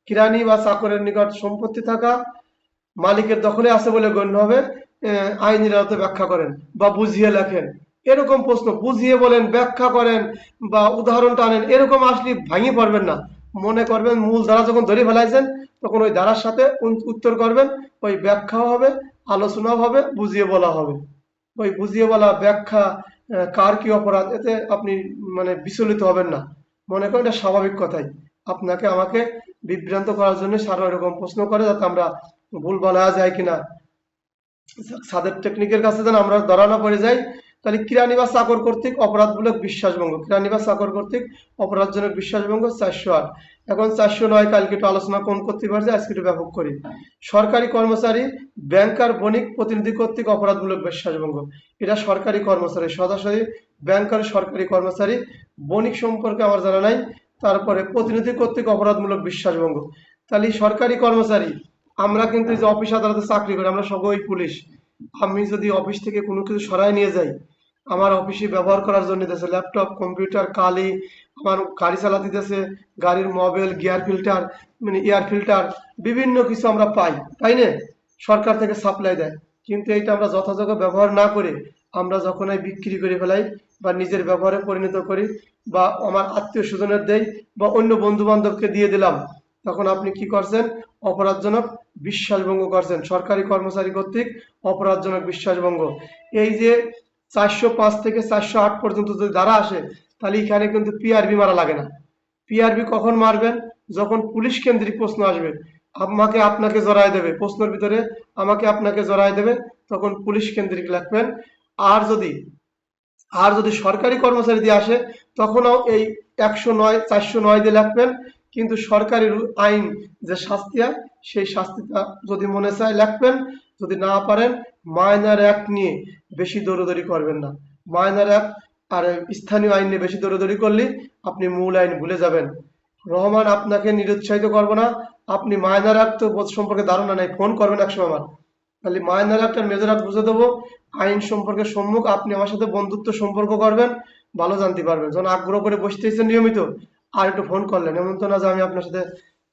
কিরানি বা চাকরের নিকট সম্পত্তি থাকা মালিকের দখলে আছে বলে গণ্য হবে, আইনি আদালতে ব্যাখ্যা করেন বা বুঝিয়ে লেখেন। এরকম প্রশ্ন বুঝিয়ে বলেন, ব্যাখ্যা করেন বা উদাহরণ টানেন, এরকম আসলে ভাঙি পড়বেন না। মনে করবেন মূল ধারা যখন ধরে ফেলাইছেন তখন ওই ধারার সাথে উত্তর করবেন, ওই ব্যাখ্যাও হবে, আলোচনাও হবে, বুঝিয়ে বলা হবে। ওই বুঝিয়ে বলা ব্যাখ্যা কার কি অপরাধ এতে আপনি মানে বিচলিত হবেন না। মনে করেন এটা স্বাভাবিক কথাই, আপনাকে আমাকে বিভ্রান্ত করার জন্য সারা এরকম প্রশ্ন করে যাতে আমরা ভুল বলা যায় কিনা, সাদের টেকনিকের কাছে যেন আমরা ধরা না পড়ে যাই। তাহলে কিরানি বা চাকর কর্তৃক অপরাধমূলক বিশ্বাসভঙ্গ, কিরানি বা চাকর কর্তৃক অপরাধজনক বিশ্বাসভঙ্গ 408। এখন 409 কালকে একটু আলোচনা কোন করতে পারছে, আজকে একটু ব্যাপক করি। সরকারি কর্মচারী, ব্যাংকার, বণিক প্রতিনিধি কর্তৃক অপরাধমূলক বিশ্বাসভঙ্গ। এটা সরকারি কর্মচারী, সরাসরি ব্যাংকার সরকারি কর্মচারী, বণিক সম্পর্কে আমার জানা নাই। তারপরে প্রতিনিধি কর্তৃক অপরাধমূলক বিশ্বাসভঙ্গ। তাহলে সরকারি কর্মচারী, আমরা কিন্তু যে অফিস আদালতে চাকরি করি, আমরা সবাই পুলিশ। আমি যদি অফিস থেকে কোনো কিছু সরাই নিয়ে যাই, আমার অফিসে ব্যবহার করার জন্য দিতেছে ল্যাপটপ, কম্পিউটার, কালি, আমার গাড়ি চালাতে দিতেছে, গাড়ির মোবিল, গিয়ার ফিল্টার, মানে এয়ার ফিল্টার, বিভিন্ন কিছু আমরা পাই, তাই না? সরকার থেকে সাপ্লাই দেয়। কিন্তু এইটা আমরা যথাযথ ব্যবহার না করে আমরা যখন বিক্রি করে ফেলাই বা নিজের ব্যবহারে পরিণত করি বা আমার আত্মীয় স্বজনের দেই বা অন্য বন্ধু বান্ধবকে দিয়ে দিলাম, তখন আপনি কি করছেন? অপরাধজনক বিশ্বাসভঙ্গ করছেন, সরকারি কর্মচারী কর্তৃক অপরাধজনক বিশ্বাসভঙ্গ। এই যে 405 থেকে 408 পর্যন্ত যদি ধারা আসে, তাহলে এখানে কিন্তু পিআরবি মারা লাগে না। পিআরবি কখন মারবেন? যখন পুলিশ কেন্দ্রিক প্রশ্ন আসবে, আমাকে আপনাকে জড়ায় দেবে প্রশ্নের ভিতরে, আমাকে আপনাকে জড়ায় দেবে, তখন পুলিশ কেন্দ্রিক লিখবেন। আর যদি সরকারি কর্মচারী দিয়ে আসে, তখনও এই 109 409 দিয়ে লিখবেন। কিন্তু সরকারি আইন যে শাস্তি হয়, সেই শাস্তিটা যদি মনে চায় লিখবেন, যদি না পারেন মাইনর অ্যাক্ট নিয়ে বেশি দৌড়াদৌড়ি করবেন না। মাইনর অ্যাক্ট আর স্থানীয় আইন নিয়ে বেশি দৌড়াদৌড়ি করলে আপনি মূল আইন ভুলে যাবেন। রহমান, আপনাকে নিরুৎসাহিত করব না, আপনি মাইনর অ্যাক্ট তো সম্পর্কে ধারণা নেই, ফোন করবেন একসময় আমার, তাহলে মাইনর অ্যাক্ট আর মেজর অ্যাক্ট বুঝে দেবো। আইন সম্পর্কে সম্মুখ আপনি আমার সাথে বন্ধুত্ব সম্পর্ক করবেন, ভালো জানতে পারবেন। যখন আগ্রহ করে বসতেছেন নিয়মিত, আর একটু ফোন করলেন, এমন তো না যে আমি আপনার সাথে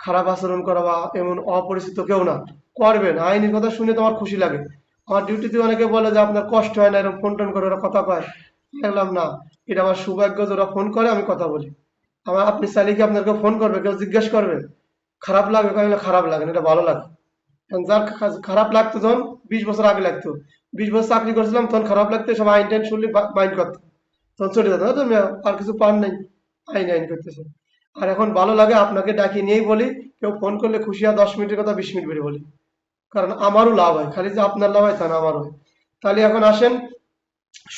খারাপ আচরণ করা বা এমন অপরিচিত কেউ না। করবেন, আইনের কথা শুনে তো আমার খুশি লাগে। আমার ডিউটিতে অনেকে বলে যে আপনার কষ্ট হয় না এরকম ফোন টোন করে ওরা কথা কয়, দেখলাম না, এটা আমার সৌভাগ্য যে ওরা ফোন করে আমি কথা বলি। আমার আপনি চাইলে কি আপনাকে ফোন করবে, কেউ জিজ্ঞেস করবে খারাপ লাগবে, কারণ খারাপ লাগে না, এটা ভালো লাগে। কারণ যার খারাপ লাগতো যখন 20 বছর আগে লাগতো, 20 বছর চাকরি করছিলাম তখন খারাপ লাগতো, সব আইন টাইন শুনলে মাইন্ড করতো, তখন চলে যেত, তুমি আর কিছু পান নাই, আইন আইন করতেছে। আর এখন ভালো লাগে, আপনাকে ডাকি নিয়েই বলি, কেউ ফোন করলে খুশি হয় 10 মিনিটের কথা 20 মিনিট করে বলি, কারণ আমারও লাভ হয়, খালি যে আপনার লাভ হয় তা না, আমারও হয়। তাহলে এখন আসেন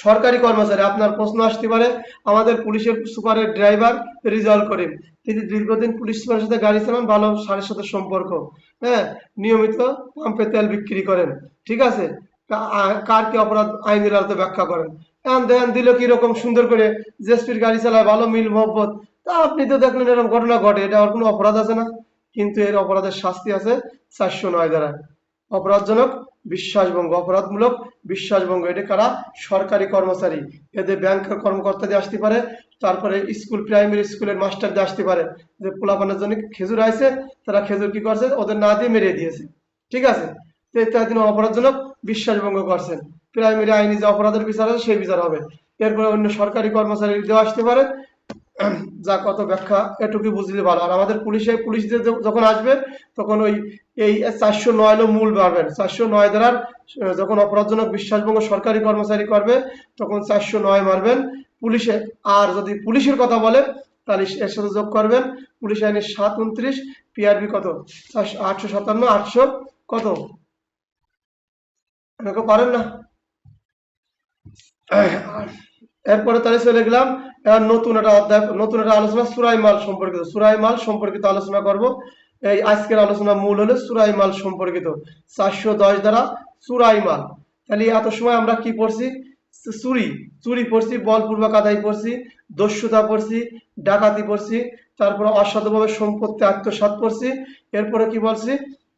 সরকারি কর্মচারী, আপনার প্রশ্ন আসতে পারে। আমাদের পুলিশের সুপারের ড্রাইভার রিজাল করিম, তিনি দীর্ঘদিন পুলিশ সুপারের সাথে গাড়ি চালান, ভালো সারের সাথে সম্পর্ক, হ্যাঁ, নিয়মিত পাম্পে তেল বিক্রি করেন, ঠিক আছে। কার কি অপরাধ আইনের আলোতে ব্যাখ্যা করেন। এখন দেন দিল কিরকম সুন্দর করে জেসপির গাড়ি চালায়, ভালো মিল মহব্বত, তা আপনি তো দেখলেন এরকম ঘটনা ঘটে, এটা আর কোনো অপরাধ আছে না? কিন্তু এর অপরাধের শাস্তি আছে 409 দ্বারা। অপরাধজনক বিশ্বাসভঙ্গ, অপরাধমূলক বিশ্বাসভঙ্গ, এটা কারা? সরকারি কর্মচারী। এদের ব্যাংকের কর্মকর্তা দিয়ে আসতে পারে, তারপরে স্কুল, প্রাইমারি স্কুলের মাস্টার দিয়ে আসতে পারে, যে পোলাপানের জন্য খেজুর আছে, তারা খেজুর কি করছে, ওদের না দিয়ে মেরে দিয়েছে, ঠিক আছে। তো তিনি অপরাধজনক বিশ্বাসভঙ্গ করছেন, প্রাইমারি আইনি যে অপরাধের বিচার আছে সেই বিচার হবে। এরপরে অন্য সরকারি কর্মচারী দেওয়া আসতে পারে, যা কত ব্যাখ্যা এটুকু বুঝলে ভালো। আর আমাদের পুলিশদের যখন আসবে, তখন ওই এই 409 মূল পাবেন। 409 দ্বারা যখন অপরাধজনক বিশ্বাসভঙ্গ সরকারি কর্মচারী করবে, তখন 409 মারবেন পুলিশে। আর যদি পুলিশের কথা বলে, তাহলে এর সাথে যোগ করবেন পুলিশ আইনের 729, পিআরবি কত 857, 800 কত, এরকম পারেন না। এরপরে তাহলে চলে গেলাম নতুন একটা অধ্যায়, নতুন একটা আলোচনা সুরাই মাল সম্পর্কিত, সুরাই মাল সম্পর্কিত আলোচনা করব। এই আজকের আলোচনা মূল হলো সুরাই মাল সম্পর্কিত 410 দ্বারা সুরাই মাল। তাহলে এত সময় আমরা কি পড়ছি? চুরি, চুরি পড়ছি, বলপূর্বক আদায় পড়ছি, দস্যুতা পড়ছি, ডাকাতি পড়ছি, তারপরে অসাধুভাবে সম্পত্তি আত্মসাৎ পড়ছি। এরপরে কি বলছি?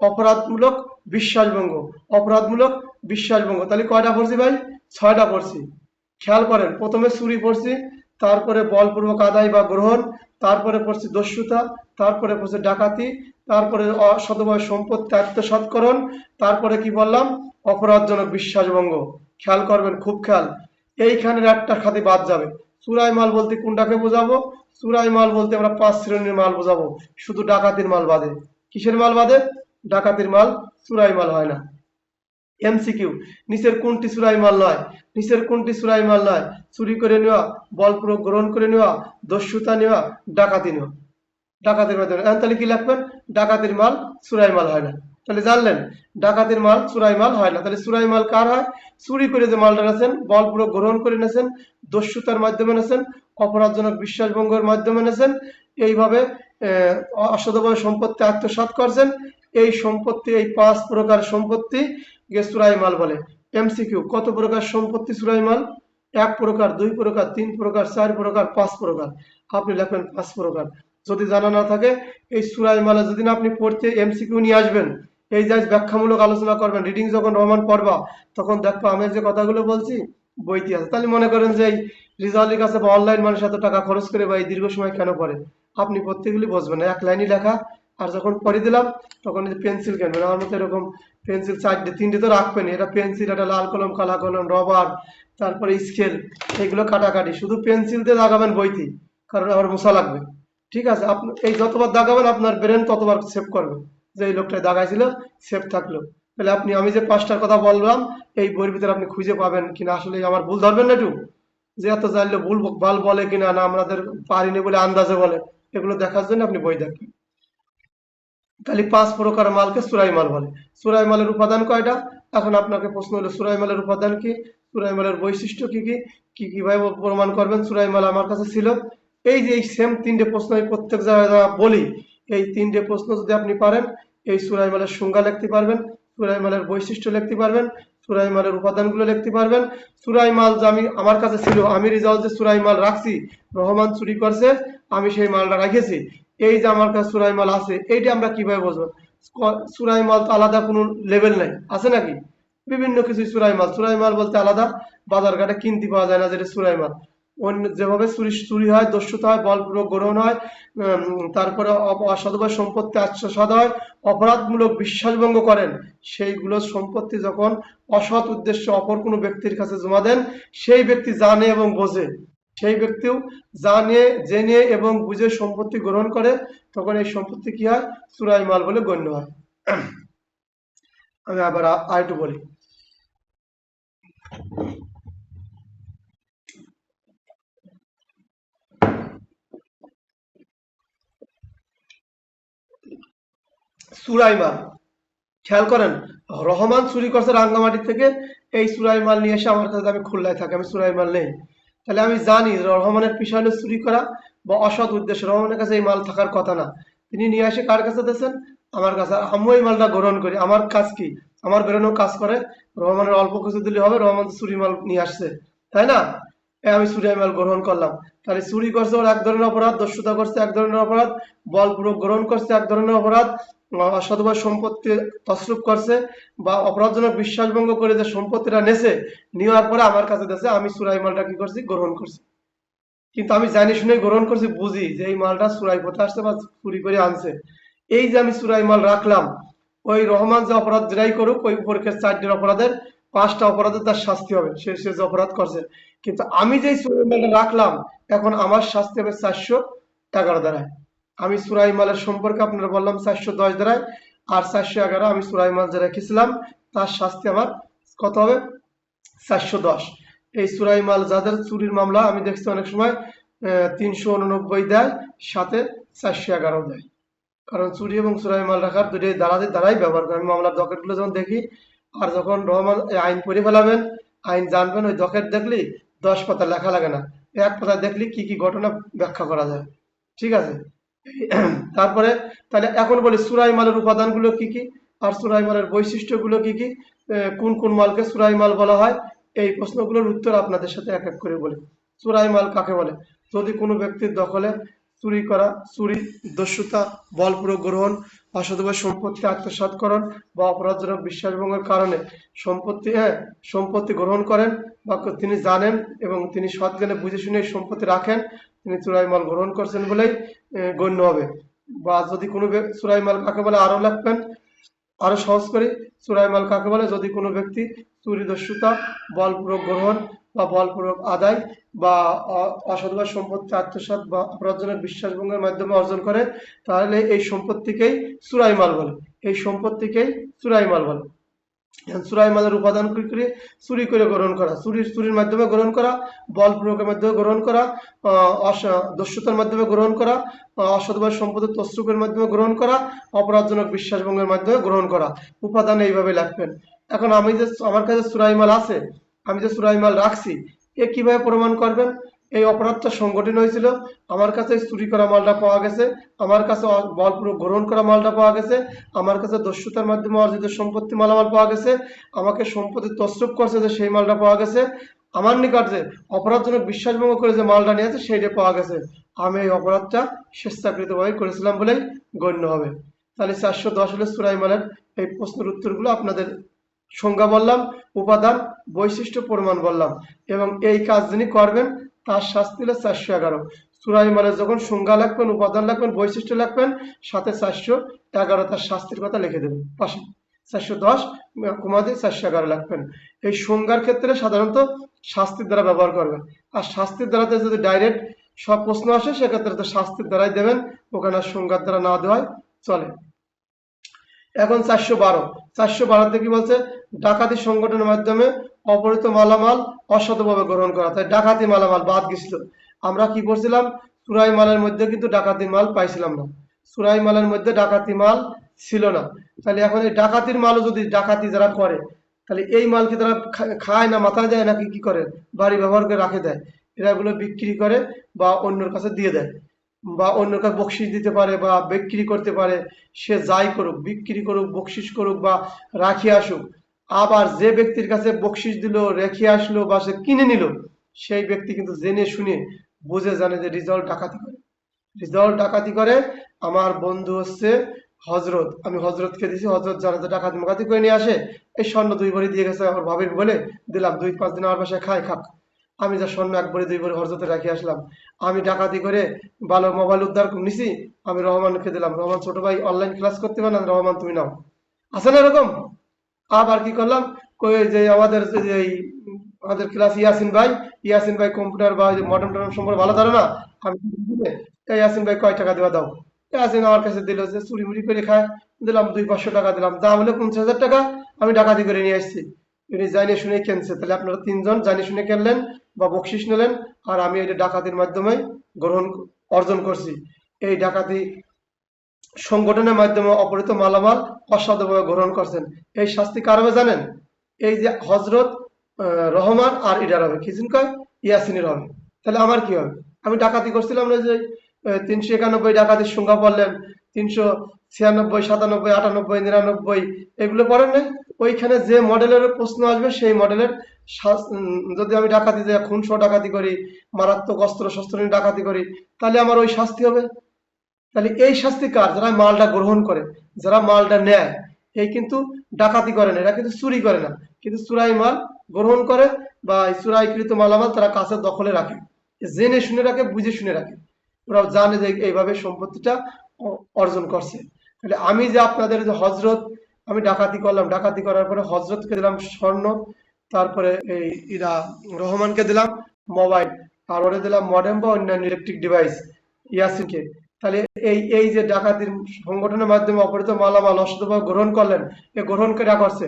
অপরাধমূলক বিশ্বাসভঙ্গ, অপরাধমূলক বিশ্বাসভঙ্গ। তাহলে কয়টা পড়ছি ভাই? 6টা পড়ছি। খেয়াল করেন, প্রথমে চুরি পড়ছি, তারপরে বলপূর্বক আদায় বা গ্রহণ, তারপরে পড়ছি দস্যুতা, তারপরে পড়ছি ডাকাতি, তারপরে অসৎভাবে সম্পত্তি আত্মসাৎকরণ, তারপরে কি বললাম? অপরাধজনক বিশ্বাসভঙ্গ। খেয়াল করবেন, খুব খেয়াল। এইখানের একটা খাতে বাদ যাবে। চুরাই মাল বলতে কোনটাকে বোঝাবো? চুরাই মাল বলতে আমরা 5 শ্রেণীর মাল বোঝাবো, শুধু ডাকাতির মাল বাদে। কিসের মাল বাদে? ডাকাতির মাল চুরাই মাল হয় না। এমসিকিউ, নিচের কোনটি চুরাই মাল নয়? নিচের কোনটি চুরাই মাল নয়? চুরি করে নেওয়া, বলপূর্বক গ্রহণ করে নেওয়া, দস্যুতা নেওয়া, ডাকাতি নেওয়া। ডাকাতির মাধ্যমে তাহলে কি লিখবেন? ডাকাতির মাল চুরাই মাল হয় না। তাহলে জানলেন, ডাকাতির মাল চুরাই মাল হয় না। তাহলে চুরাই মাল কার হয়? চুরি করে যে মালটা নেছেন, বলপূর্বক গ্রহণ করে নেছেন, দস্যুতার মাধ্যমে নেছেন, অপরাধজনক বিশ্বাসভঙ্গের মাধ্যমে নেছেন, এইভাবে অসৎভাবে সম্পত্তি আত্মসাৎ করছেন। এই সম্পত্তি, এই 5 প্রকার সম্পত্তি চুরাই মাল বলে। এমসিকিউ, কত প্রকার সম্পত্তি চুরাই মাল? 1 প্রকার, 2 প্রকার, 3 প্রকার, 4 প্রকার, 5 প্রকার। আপনি লিখবেন 5 প্রকার। যদি জানা না থাকে, এই সূরা মালে যেদিন আপনি পড়তে এমসিকিউ নিয়ে আসবেন, এই যে ব্যাখ্যামূলক আলোচনা করবেন, রিডিং যখন রহমান পড়বা, তখন দেখবা আমি যে কথাগুলো বলছি বইতে আছে। তাহলে মনে করেন যে এই রিজাল্টের কাছে বা অনলাইন মানুষ এত টাকা খরচ করে বা এই দীর্ঘ সময় কেন পড়ে, আপনি প্রত্যেকগুলি বুঝবেন না, 1 লাইনই লেখা। আর যখন পড়ে দিলাম, তখন পেন্সিল কিনবেন। আমার মতো এরকম পেন্সিল 4টে 3টে তো রাখবেন। এটা পেন্সিল, এটা লাল কলম, কালা কলম, রবার, তারপরে স্কেল, এগুলো কাটাকাটি। শুধু পেন্সিল দিয়ে লাগাবেন বইতে, কারণ আবার মোছা লাগবে। ঠিক আছে, আপনি এই যতবার দাগাবেন আপনার ব্রেন ততবার সেভ করবে, যে এই লোকটা দাগাইছিল, সেভ থাকলো। তাহলে আপনি, আমি যে 5টার কথা বললাম, এই বইয়ের ভিতরে আপনি খুঁজে পাবেন কিনা, আসলে আমার ভুল ধরবেন না একটু, যে এত জানলে ভুল ভাল বলে কিনা, না আমাদের পারিনি বলে আন্দাজে বলে, এগুলো দেখার জন্য আপনি বই দেখবেন। তাহলে 5 প্রকার মালকে চুরাই মাল বলে। চুরাই মালের উপাদান কয়টা? এখন আপনাকে প্রশ্ন হলো, চুরাই মালের উপাদান কি? চুরাই মালের বৈশিষ্ট্য কি কি? কি কিভাবে প্রমাণ করবেন চুরাই মাল আমার কাছে ছিল? এই যে এই সেম 3টে প্রশ্ন আমি প্রত্যেক জায়গায় বলি, এই 3টে প্রশ্ন যদি আপনি পারেন, এই চুরাই মালের সংজ্ঞা লিখতে পারবেন, চুরাই মালের বৈশিষ্ট্য লিখতে পারবেন, চুরাই মালের উপাদানগুলো লিখতে পারবেন। চুরাই মাল যে আমি আমার কাছে ছিল, আমি রেজাল্ট যে চুরাই মাল রাখছি, রহমান চুরি করছে, আমি সেই মালটা রেখেছি, এই যে আমার কাছে চুরাই মাল আছে, এইটা আমরা কিভাবে বুঝবো? চুরাই মাল তো আলাদা কোনো লেভেল নাই, আছে নাকি? বিভিন্ন কিছু চুরাই মাল। চুরাই মাল বলতে আলাদা বাজার ঘাটে কিনতে পাওয়া যায় না, যেটা চুরাই মাল। অন্য যেভাবে চুরি চুরি হয়, দস্যুতা হয়, বলপূর্বক গ্রহণ হয়, তারপরে অসৎভাবে সম্পত্তি আত্মসাৎ হয়, অপরাধমূলক বিশ্বাসভঙ্গ করেন, সেইগুলো সম্পত্তি যখন অসৎ উদ্দেশ্যে অপর কোনো ব্যক্তির কাছে জমা দেন, সেই ব্যক্তি জানে এবং বোঝে, সেই ব্যক্তিও জানে, জেনে এবং বুঝে সম্পত্তি গ্রহণ করে, তখন এই সম্পত্তি কি হয়? চুরাই মাল বলে গণ্য হয়। আমি আবার আরেকটু বলি। চুরাই মাল, খেয়াল করেন, রহমান চুরি করছে রাঙ্গামাটি থেকে, এই চুরাই মাল নিয়ে এসে আমার কাছে, আমি খুলনায় থাকি, আমি চুরাই মাল নেই। তাহলে আমি জানি রহমানের পেশা হলো চুরি করা বা অসৎ উদ্দেশ্য, রহমানের কাছে এই মাল থাকার কথা না। তিনি নিয়ে এসে কার কাছে দিয়েছেন? আমার কাছে। আর আমি এই মালটা গ্রহণ করি। আমার কাজ কি? আমার বেরোনো কাজ করে, রহমানের অল্প কিছু দিলে হবে, রহমান তো চুরি মাল নিয়ে আসছে, তাই না? আমি চুরি মাল গ্রহণ করলাম। তাহলে চুরি করছে ওর এক ধরনের অপরাধ, দস্যুতা করছে এক ধরনের অপরাধ, বলপূর্বক গ্রহণ করছে এক ধরনের অপরাধ, অসৎভাবে সম্পত্তি তছরূপ করছে বা অপরাধজনক বিশ্বাসভঙ্গ করে যে সম্পত্তিটা নেছে, নেওয়ার পরে আমার কাছে দিয়েছে, আমি চুরাই মালটা কি করছি? গ্রহণ করছি। কিন্তু আমি জানি শুনে গ্রহণ করছি, বুঝি যে এই মালটা চুরাই পথে আসছে বা চুরি করে আনছে। এই যে আমি চুরাই মাল রাখলাম, ওই রহমান যে অপরাধ যেটাই করুক, ওই উপরকের 4টির অপরাধের 5টা অপরাধে তার শাস্তি হবে, সে সে যে অপরাধ করছে। কিন্তু আমি যেই চুরাই মালটা রাখলাম, এখন আমার শাস্তি হবে 411 দ্বারায়। আমি চুরাই মালের সম্পর্কে আপনারা বললাম 410 দ্বারায়, আর 411 আমি চুরাই মাল যে রেখেছিলাম, তার শাস্তি আমার কত হবে? 410। এই চুরাই মাল যাদের চুরির মামলা, আমি দেখছি অনেক সময় 389 দেয়, সাথে 411 দেয়। কারণ চুরি এবং চুরাই মাল রাখার দুটোই দ্বারাই ব্যবহার করে। আমি মামলার ডকেটগুলো যখন দেখি, আর যখন রহমান আইন পড়ে ফেলাবেন, আইন জানবেন, ওই ডকেট দেখলি 10 পাতা লেখা লাগে না, 1 পাতা দেখলি কি কি ঘটনা ব্যাখ্যা করা যায়। ঠিক আছে। তারপরে তাহলে এখন বলি চুরাই মালের উপাদানগুলো কি কি, আর চুরাই মালের বৈশিষ্ট্যগুলো কি কি, কোন কোন মালকে চুরাই মাল বলা হয়, এই প্রশ্নগুলোর উত্তর আপনাদের সাথে এক এক করে বলি। চুরাই মাল কাকে বলে? যদি কোনো ব্যক্তির দখলে চুরি করা, চুরি, দস্যুতা, বলপূর্বক গ্রহণ, অসাধুভাবে সম্পত্তি আত্মসাৎকরণ বা অপরাধজনক বিশ্বাসভঙ্গের কারণে সম্পত্তি গ্রহণ করেন বা তিনি জানেন এবং তিনি সৎজ্ঞানে বুঝে শুনে এই সম্পত্তি রাখেন, তিনি চোরাই মাল গ্রহণ করছেন বলেই গণ্য হবে। বা যদি কোনো চোরাই মাল কাকে বলে আরো লাগবেন, আরো সহজ করি, চোরাই মাল কাকে বলে? যদি কোনো ব্যক্তি চুরি দস্যুতা, বলপূর্বক গ্রহণ বা বলপূর্বক আদায় বা অসৎভাবে সম্পত্তি আত্মসাৎ বা অপরাধজনক বিশ্বাসভঙ্গের মাধ্যমে অর্জন করে, তাহলে এই সম্পত্তিকেই চোরাই মাল বলে। এই সম্পত্তিকেই চোরাই মাল বলে। চোরাই মালের উপাদান কি করে? চুরি করে গ্রহণ করা, চুরির মাধ্যমে গ্রহণ করা, বল প্রয়োগের মাধ্যমে গ্রহণ করা, দস্যুতার মাধ্যমে গ্রহণ করা, অসৎভাবে সম্পদের তসরুপের মাধ্যমে গ্রহণ করা, অপরাধজনক বিশ্বাসভঙ্গের মাধ্যমে গ্রহণ করা। উপাদান এইভাবে লিখবেন। এখন আমি যে আমার কাছে চোরাই মাল আছে, আমি যে চোরাই মাল রাখছি, এ কিভাবে প্রমাণ করবেন? এই অপরাধটা সংগঠিত হয়েছিল, আমার কাছে চুরি করা মালটা পাওয়া গেছে, আমার কাছে বলপূর্বক গ্রহণ করা মালটা পাওয়া গেছে, আমার কাছে দস্যুতার মাধ্যমে অর্জিত সম্পত্তি মালামাল পাওয়া গেছে, আমাকে সম্পত্তি তসরুপ করছে যে সেই মালটা পাওয়া গেছে, আমার নিকট যে অপরাধজনক বিশ্বাসভঙ্গ করে যে মালটা নিয়েছে সেইটা পাওয়া গেছে, আমি এই অপরাধটা স্বেচ্ছাকৃতভাবে করেছিলাম বলেই গণ্য হবে। তাহলে 410 হলে চোরাই মালের এই প্রশ্নের উত্তরগুলো আপনাদের সংজ্ঞা বললাম, উপাদান, বৈশিষ্ট্য, প্রমাণ বললাম, এবং এই কাজ যিনি করবেন তার শাস্তি হলো 411। চোরাই মালের যখন সংজ্ঞা লিখবেন, উপাদান লিখবেন, বৈশিষ্ট্য লিখবেন, সাথে 411 তার শাস্তির কথা লিখে দেবেন পাশে। 410 কমাতে 411 লিখবেন। এই সংজ্ঞার ক্ষেত্রে সাধারণত শাস্তির দ্বারা ব্যবহার করবেন, আর শাস্তির দ্বারাতে যদি ডাইরেক্ট সব প্রশ্ন আসে সেক্ষেত্রে তো শাস্তির দ্বারাই দেবেন, ওখানে সংজ্ঞার দ্বারা না দেওয়ায় চলে। এখন 412 কি বলছে? ডাকাতি সংগঠনের মাধ্যমে অপহৃত মালামাল অসৎভাবে গ্রহণ করা। তাই ডাকাতি মালামাল বাদ গেছিল। আমরা কি করছিলাম? চোরাই মালের মধ্যে কিন্তু ডাকাতি মাল পাইছিলাম না, চোরাই মালের মধ্যে ডাকাতি মাল ছিল না। তাহলে এখন এই ডাকাতির মালও যদি ডাকাতি যারা করে, তাহলে এই মাল কি তারা খায় না মাথায় দেয় নাকি কি করে? বাড়ি ব্যবহার করে রাখে দেয়, এরা এগুলো বিক্রি করে বা অন্যের কাছে দিয়ে দেয়, বা অন্য কাছে বকশিস দিতে পারে বা বিক্রি করতে পারে। সে যাই করুক, বিক্রি করুক, বকশিস করুক বা রাখি আসুক, আবার যে ব্যক্তির কাছে বকশিস দিল, রেখে আসলো বা সে কিনে নিল, সেই ব্যক্তি কিন্তু জেনে শুনে বুঝে জানে যে রিজাল্ট ডাকাতি করে, রিজাল্ট ডাকাতি করে। আমার বন্ধু হচ্ছে হজরত, আমি হজরতকে দিয়েছি, হজরত জানে যে ডাকাতি মাকাতি করে নিয়ে আসে, এই স্বর্ণ 2 ভরি দিয়ে গেছে আমার ভাবির বলে দিলাম, 2-5 দিন আমার বাসায় খায় খাক। আমি যা স্বর্ণ 1 ভরি 2 ভরি হজরতে রাখি আসলাম, আমি ডাকাতি করে ভালো মোবাইল উদ্ধার নিছি, আমি রহমানকে দিলাম, রহমান ছোট ভাই অনলাইন ক্লাস করতে পারে না, রহমান তুমি নাও। আছে না এরকম? আবার কি করলাম, কই যে আমাদের এই আমাদের ক্লাস ইয়াসিন ভাই কম্পিউটার বা মডার্ন টডার্ন সম্পর্কে ভালো ধারণা, আমি এই ইয়াসিন ভাই কয় টাকা দেওয়া দাও, ইয়াসিন আমার কাছে দিল যে চুরি মুড়ি করে খায়, দিলাম 200-500 টাকা দিলাম, দাম হলো 50,000 টাকা, আমি ডাকাতি করে নিয়ে আসছি। উনি জানিয়ে শুনে কিনছে, তাহলে আপনারা 3 জন জানিয়ে শুনে কিনলেন বা বকশিস নিলেন, আর আমি এটা ডাকাতির মাধ্যমে অর্জন করছি। এই ডাকাতি সংগঠনের মাধ্যমে অপহৃত মালামাল অসাধুভাবে গ্রহণ করছেন, এই শাস্তি কার হবে জানেন? এই যে হজরত, রহমান আর ইডার হবে, কি জিন কয়? ইয়াসিনের হবে। তাহলে আমার কি হবে? আমি ডাকাতি করছিলাম না, যে 391 ডাকাতির সংখ্যা পড়লেন, 396, 97, 98, 99 এগুলো পড়েন নাই? ওইখানে যে মডেলের প্রশ্ন আসবে সেই মডেলের যদি আমি ডাকাতি যে খুন সহ ডাকাতি করি, মারাত্মক অস্ত্র শস্ত্র নিয়ে ডাকাতি করি, তাহলে আমার ওই শাস্তি হবে। তাহলে এই শাস্তি কার? যারা মালটা গ্রহণ করে, যারা মালটা নেয়, এই কিন্তু ডাকাতি করে না, এরা কিন্তু চুরি করে না, কিন্তু চুরাই মাল গ্রহণ করে বা এই চুরাইকৃত মালামাল তারা কাছে দখলে রাখে, জেনে শুনে রাখে, বুঝে শুনে রাখে, ওরা জানে যে এইভাবে সম্পত্তিটা অর্জন করছে। তাহলে আমি যে আপনাদের যে হজরত, আমি ডাকাতি করলাম, ডাকাতি করার পরে হজরতকে দিলাম স্বর্ণ, তারপরে এই ইরা রহমানকে দিলাম মোবাইল, আর ওরে দিলাম মডেম বা অন্যান্য ইলেকট্রিক ডিভাইস ইয়াসিনকে। তাহলে এই এই যে ডাকাতির সংগঠনের মাধ্যমে অপহৃত মালামাল অসৎভাবে গ্রহণ করলেন, এ গ্রহণ করে করছে।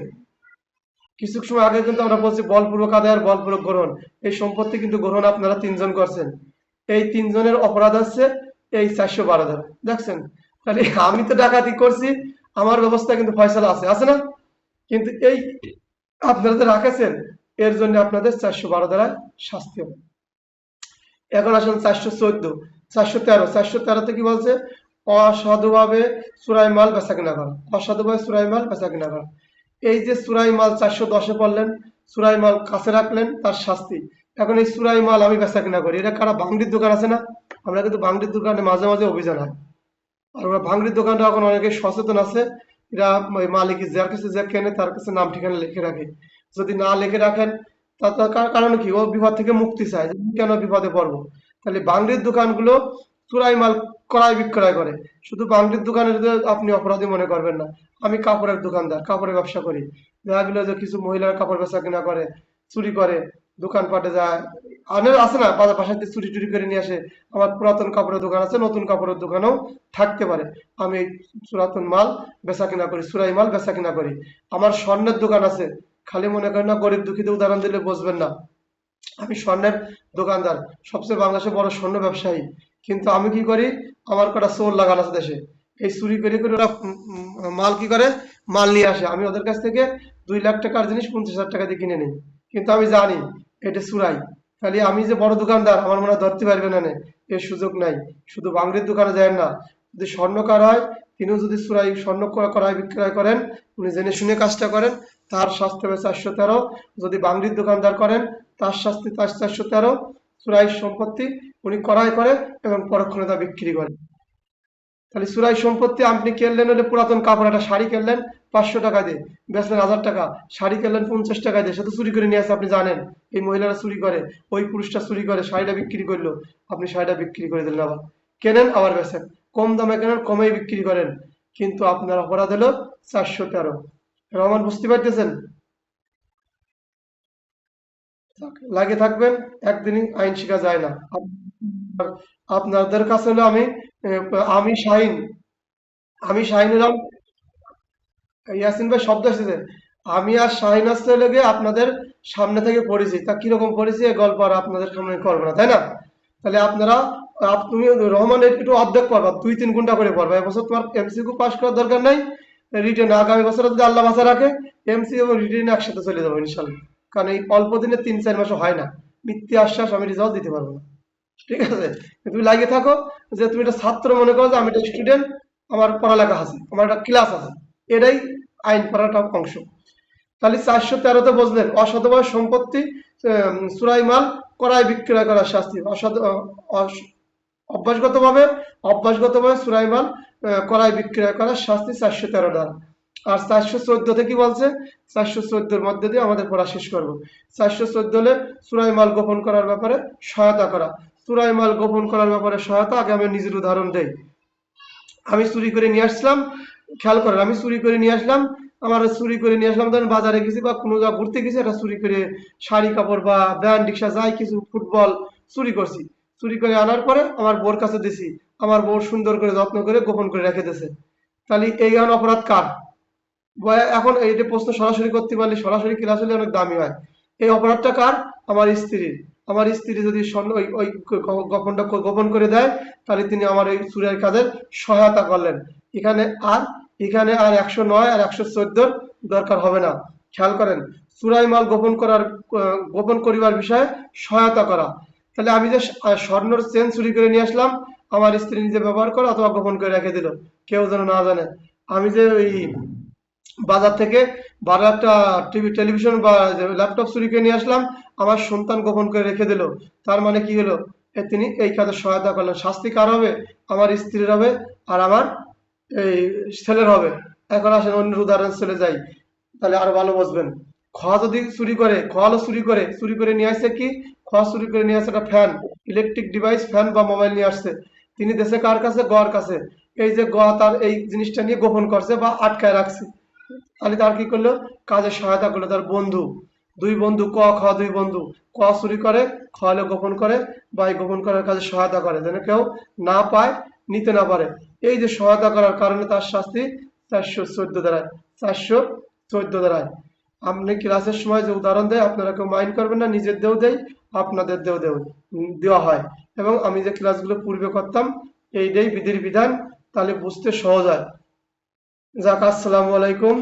কিছু সময় আগে কিন্তু আমরা বলছি বলপূর্বক আদায় আর বলপূর্বক গ্রহণ, এই সম্পত্তি কিন্তু গ্রহণ আপনারা 3 জন করছেন। এই 3 জনের অপরাধ হচ্ছে এই 412 ধারা, দেখছেন? তাহলে আমি তো ডাকাতি করছি, আমার ব্যবস্থা কিন্তু ফয়সালা আছে, আছে না? কিন্তু এই আপনারা যে রাখেছেন, এর জন্য আপনাদের 412 ধারা শাস্তি হবে। এখন আসেন 414, 413 কি বলছে? অসাধুভাবে চোরাই মাল বেচা কিনা করা, অসাধুভাবে চোরাই মাল বেচা কিনা করা। এই যে চোরাই মাল 410-এ পড়লেন, চোরাই মাল কাছে রাখলেন, তার শাস্তি। এখন এই চোরাই মাল আমি বেচা কিনা করি, এটা কারা? বাংডির দোকান আছে না? আমরা কিন্তু বাংডির দোকানে মাঝে মাঝে অভিযান হয়, আর ওরা ভাঙড়ির দোকানটা এখন অনেকে সচেতন আছে, এরা ওই মালিক যার কাছে যা কেনে তার কাছে নাম ঠিকানা লিখে রাখে। যদি না লিখে রাখেন, তার কারণ কি, ও বিপদ থেকে মুক্তি চায়, যে আমি কেন বিপদে পড়বো। তাহলে ভাঙড়ির দোকানগুলো চোরাই মাল ক্রয় বিক্রয় করে। শুধু ভাঙড়ির দোকানে যদি আপনি অপরাধী মনে করবেন না। আমি কাপড়ের দোকানদার, কাপড়ের ব্যবসা করি, দেখা গেলো যে কিছু মহিলারা কাপড় বেচা কিনা করে, চুরি করে, দোকানপাটে যায়, আছে না, বাসাতে চুরি টুরি করে নিয়ে আসে। আমার পুরাতন কাপড়ের দোকান আছে, নতুন কাপড়ের দোকানও থাকতে পারে। আমি এই পুরাতন মাল বেচা কিনা করি, চুরাই মাল বেচা কিনা করি। আমার স্বর্ণের দোকান আছে, খালি মনে করেন না গরিব দুঃখীদের উদাহরণ দিলে বুঝবেন না। আমি স্বর্ণের দোকানদার, সবচেয়ে বাংলাদেশে বড় স্বর্ণ ব্যবসায়ী। কিন্তু আমি কি করি, আমার কটা চোর লাগানো আছে দেশে, এই চুরি করে করে ওরা মাল কি করে, মাল নিয়ে আসে। আমি ওদের কাছ থেকে 2 লাখ টাকার জিনিস 50,000 টাকা দিয়ে কিনে নিই, কিন্তু আমি জানি এটা চুরাই। তাহলে আমি যে বড় দোকানদার, আমার মনে হয় ধরতে পারবে না, এর সুযোগ নাই। শুধু বাংলার দোকানে যায় না, যদি স্বর্ণকার হয়, তিনিও যদি চুরাই স্বর্ণ ক্রয় বিক্রয় করেন, উনি জেনে শুনে কাজটা করেন, তার শাস্তি হবে 413। যদি বাংলির দোকানদার করেন, তার শাস্তি তার 413। চুরাই সম্পত্তি উনি ক্রয় করে এবং পরক্ষণে তা বিক্রি করে। তাহলে চুরাই সম্পত্তি আপনি কিনলেন হলে পুরাতন কাপড়, একটা শাড়ি কিনলেন 500 টাকা দিয়ে, বেচলেন 1000 টাকা, শাড়ি কিনলেন 50 টাকা দিয়ে, সে তো চুরি করে নিয়ে আসে, আপনি জানেন। এই মহিলারা চুরি করে, ওই পুরুষটা চুরি করে, শাড়িটা বিক্রি করলো, আপনি শাড়িটা বিক্রি করে দিলেন, আবার কেনেন আবার বেচেন, কম দামে কেনেন, কমেই বিক্রি করেন, কিন্তু আপনার অপরাধ হলো 413। রহমান, বুঝতে পারতেছেন? লাগে থাকবেন, একদিনই আইন শিখা যায় না। আর আপনাদের কাছে হলো আমি শাহিন, আমি শাহিন হলাম, ইয়াসিন ভাই শব্দ এসেছে, আমি আর শাহিন আসতে লেগে আপনাদের সামনে থেকে পড়েছি, তা কিরকম পড়েছি এই গল্প আর আপনাদের সামনে করবো না, তাই না? তাহলে আপনারা, তুমি রহমান একটু অর্ধেক পড়বা, 2-3 ঘন্টা করে পড়বা। এবছর তোমার এমসিকিউ পাস করার দরকার নাই, রিটেন আগামী বছর যদি আল্লাহ বাঁচা রাখে, এমসি এবং রিটেন একসাথে চলে যাবো ইনশাল্লাহ। কারণ এই অল্প দিনে 3-4 মাসে হয় না, মিথ্যে আশ্বাস আমি রেজাল্ট দিতে পারবো না। ঠিক আছে, তুমি লাগিয়ে থাকো, যে তুমি একটা ছাত্র মনে করো, যে আমি একটা স্টুডেন্ট, আমার পড়ালেখা আছে, আমার একটা ক্লাস আছে, এটাই আইন পড়াটা অংশ। তাহলে 413-তে বুঝলেন, অসৎভাবে সম্পত্তি চুরাই মাল ক্রয় বিক্রয় করার শাস্তি। অভ্যাসগতভাবে অভ্যাসগতভাবে চুরাই মাল ক্রয় বিক্রয় করার শাস্তি 413 দ্বারা। আর 414-তে কি বলছে, 414-র মধ্যে দিয়ে আমাদের পড়া শেষ করব। 414 হলে চুরাই মাল গোপন করার ব্যাপারে সহায়তা করা। চুরাই মাল গোপন করার ব্যাপারে সহায়তা, আগে আমি নিজের উদাহরণ দেই। আমি চুরি করে নিয়ে আসলাম, খেয়াল করেন, আমি চুরি করে নিয়ে আসলাম, আমার চুরি করে নিয়ে আসলাম, ধরেন বাজারে গেছি বা কোনো জায়গা ঘুরতে গেছি, এটা চুরি করে শাড়ি কাপড় বা ব্যান্ড রিক্সা যাই কিছু, ফুটবল চুরি করছি। চুরি করে আনার পরে আমার বউর কাছে দিছি, আমার বউ সুন্দর করে যত্ন করে গোপন করে রেখে দিয়েছে। তাহলে এই অপরাধ কার? এখন এই যে প্রশ্ন সরাসরি করতে পারলে সরাসরি ক্লাস হলে অনেক দামি হয়। এই অপরাধটা কার? আমার স্ত্রীর। আমার স্ত্রী যদি স্বর্ণ ওই ওই গোপনটা গোপন করে দেয়, তাহলে তিনি আমার এই চুরের কাজের সহায়তা করলেন। এখানে আর এখানে আর 109 আর 114 দরকার হবে না। খেয়াল করেন, চুরাই মাল গোপন করিবার বিষয়ে সহায়তা করা। তাহলে আমি যে স্বর্ণর চেন চুরি করে নিয়ে আসলাম, আমার স্ত্রী নিজে ব্যবহার করে অথবা গোপন করে রেখে দিল, কেউ যেন না জানে। আমি যে ওই বাজার থেকে 12 একটা টেলিভিশন বা ল্যাপটপ চুরি করে নিয়ে আসলাম, আমার সন্তান গোপন করে রেখে দিল, তার মানে কি হলো, তিনি এই কাজে সহায়তা করলেন। শাস্তি কার হবে? আমার স্ত্রীর হবে, আর আমার এই ছেলের হবে। এখন আসেন অন্যের উদাহরণ চলে যাই, তাহলে আরো ভালো বুঝবেন। খোয়া যদি চুরি করে, খোয়ালো চুরি করে নিয়ে আসছে কি, খোয়া চুরি করে নিয়ে আসছে একটা ফ্যান, ইলেকট্রিক ডিভাইস, ফ্যান বা মোবাইল নিয়ে আসছে। তিনি দেশে কার কাছে? গড় কাছে। এই যে তার এই জিনিসটা নিয়ে গোপন করছে বা আটকায় রাখছে, তাহলে তার কি করলো? কাজে সহায়তা করলো তার বন্ধু। দুই বন্ধু, খ 2 বন্ধু, চুরি করে, হলে গোপন করে, বা এই গোপন করার কাজে সহায়তা করে, যেন কেউ না পায়, নিতে না পারে। এই যে সহায়তা করার কারণে তার শাস্তি 414 দাঁড়ায়। 414 দাঁড়ায়। আপনি ক্লাসের সময় যে উদাহরণ দেয়, আপনারা কেউ মাইন্ড করবেন না, নিজের দেও দেয়, আপনাদের দেওয়া হয়। এবং আমি যে ক্লাসগুলো পূর্বে করতাম, এইটাই বিধির বিধান, তাহলে বুঝতে সহজ হয়। যাক, আসসালামু আলাইকুম।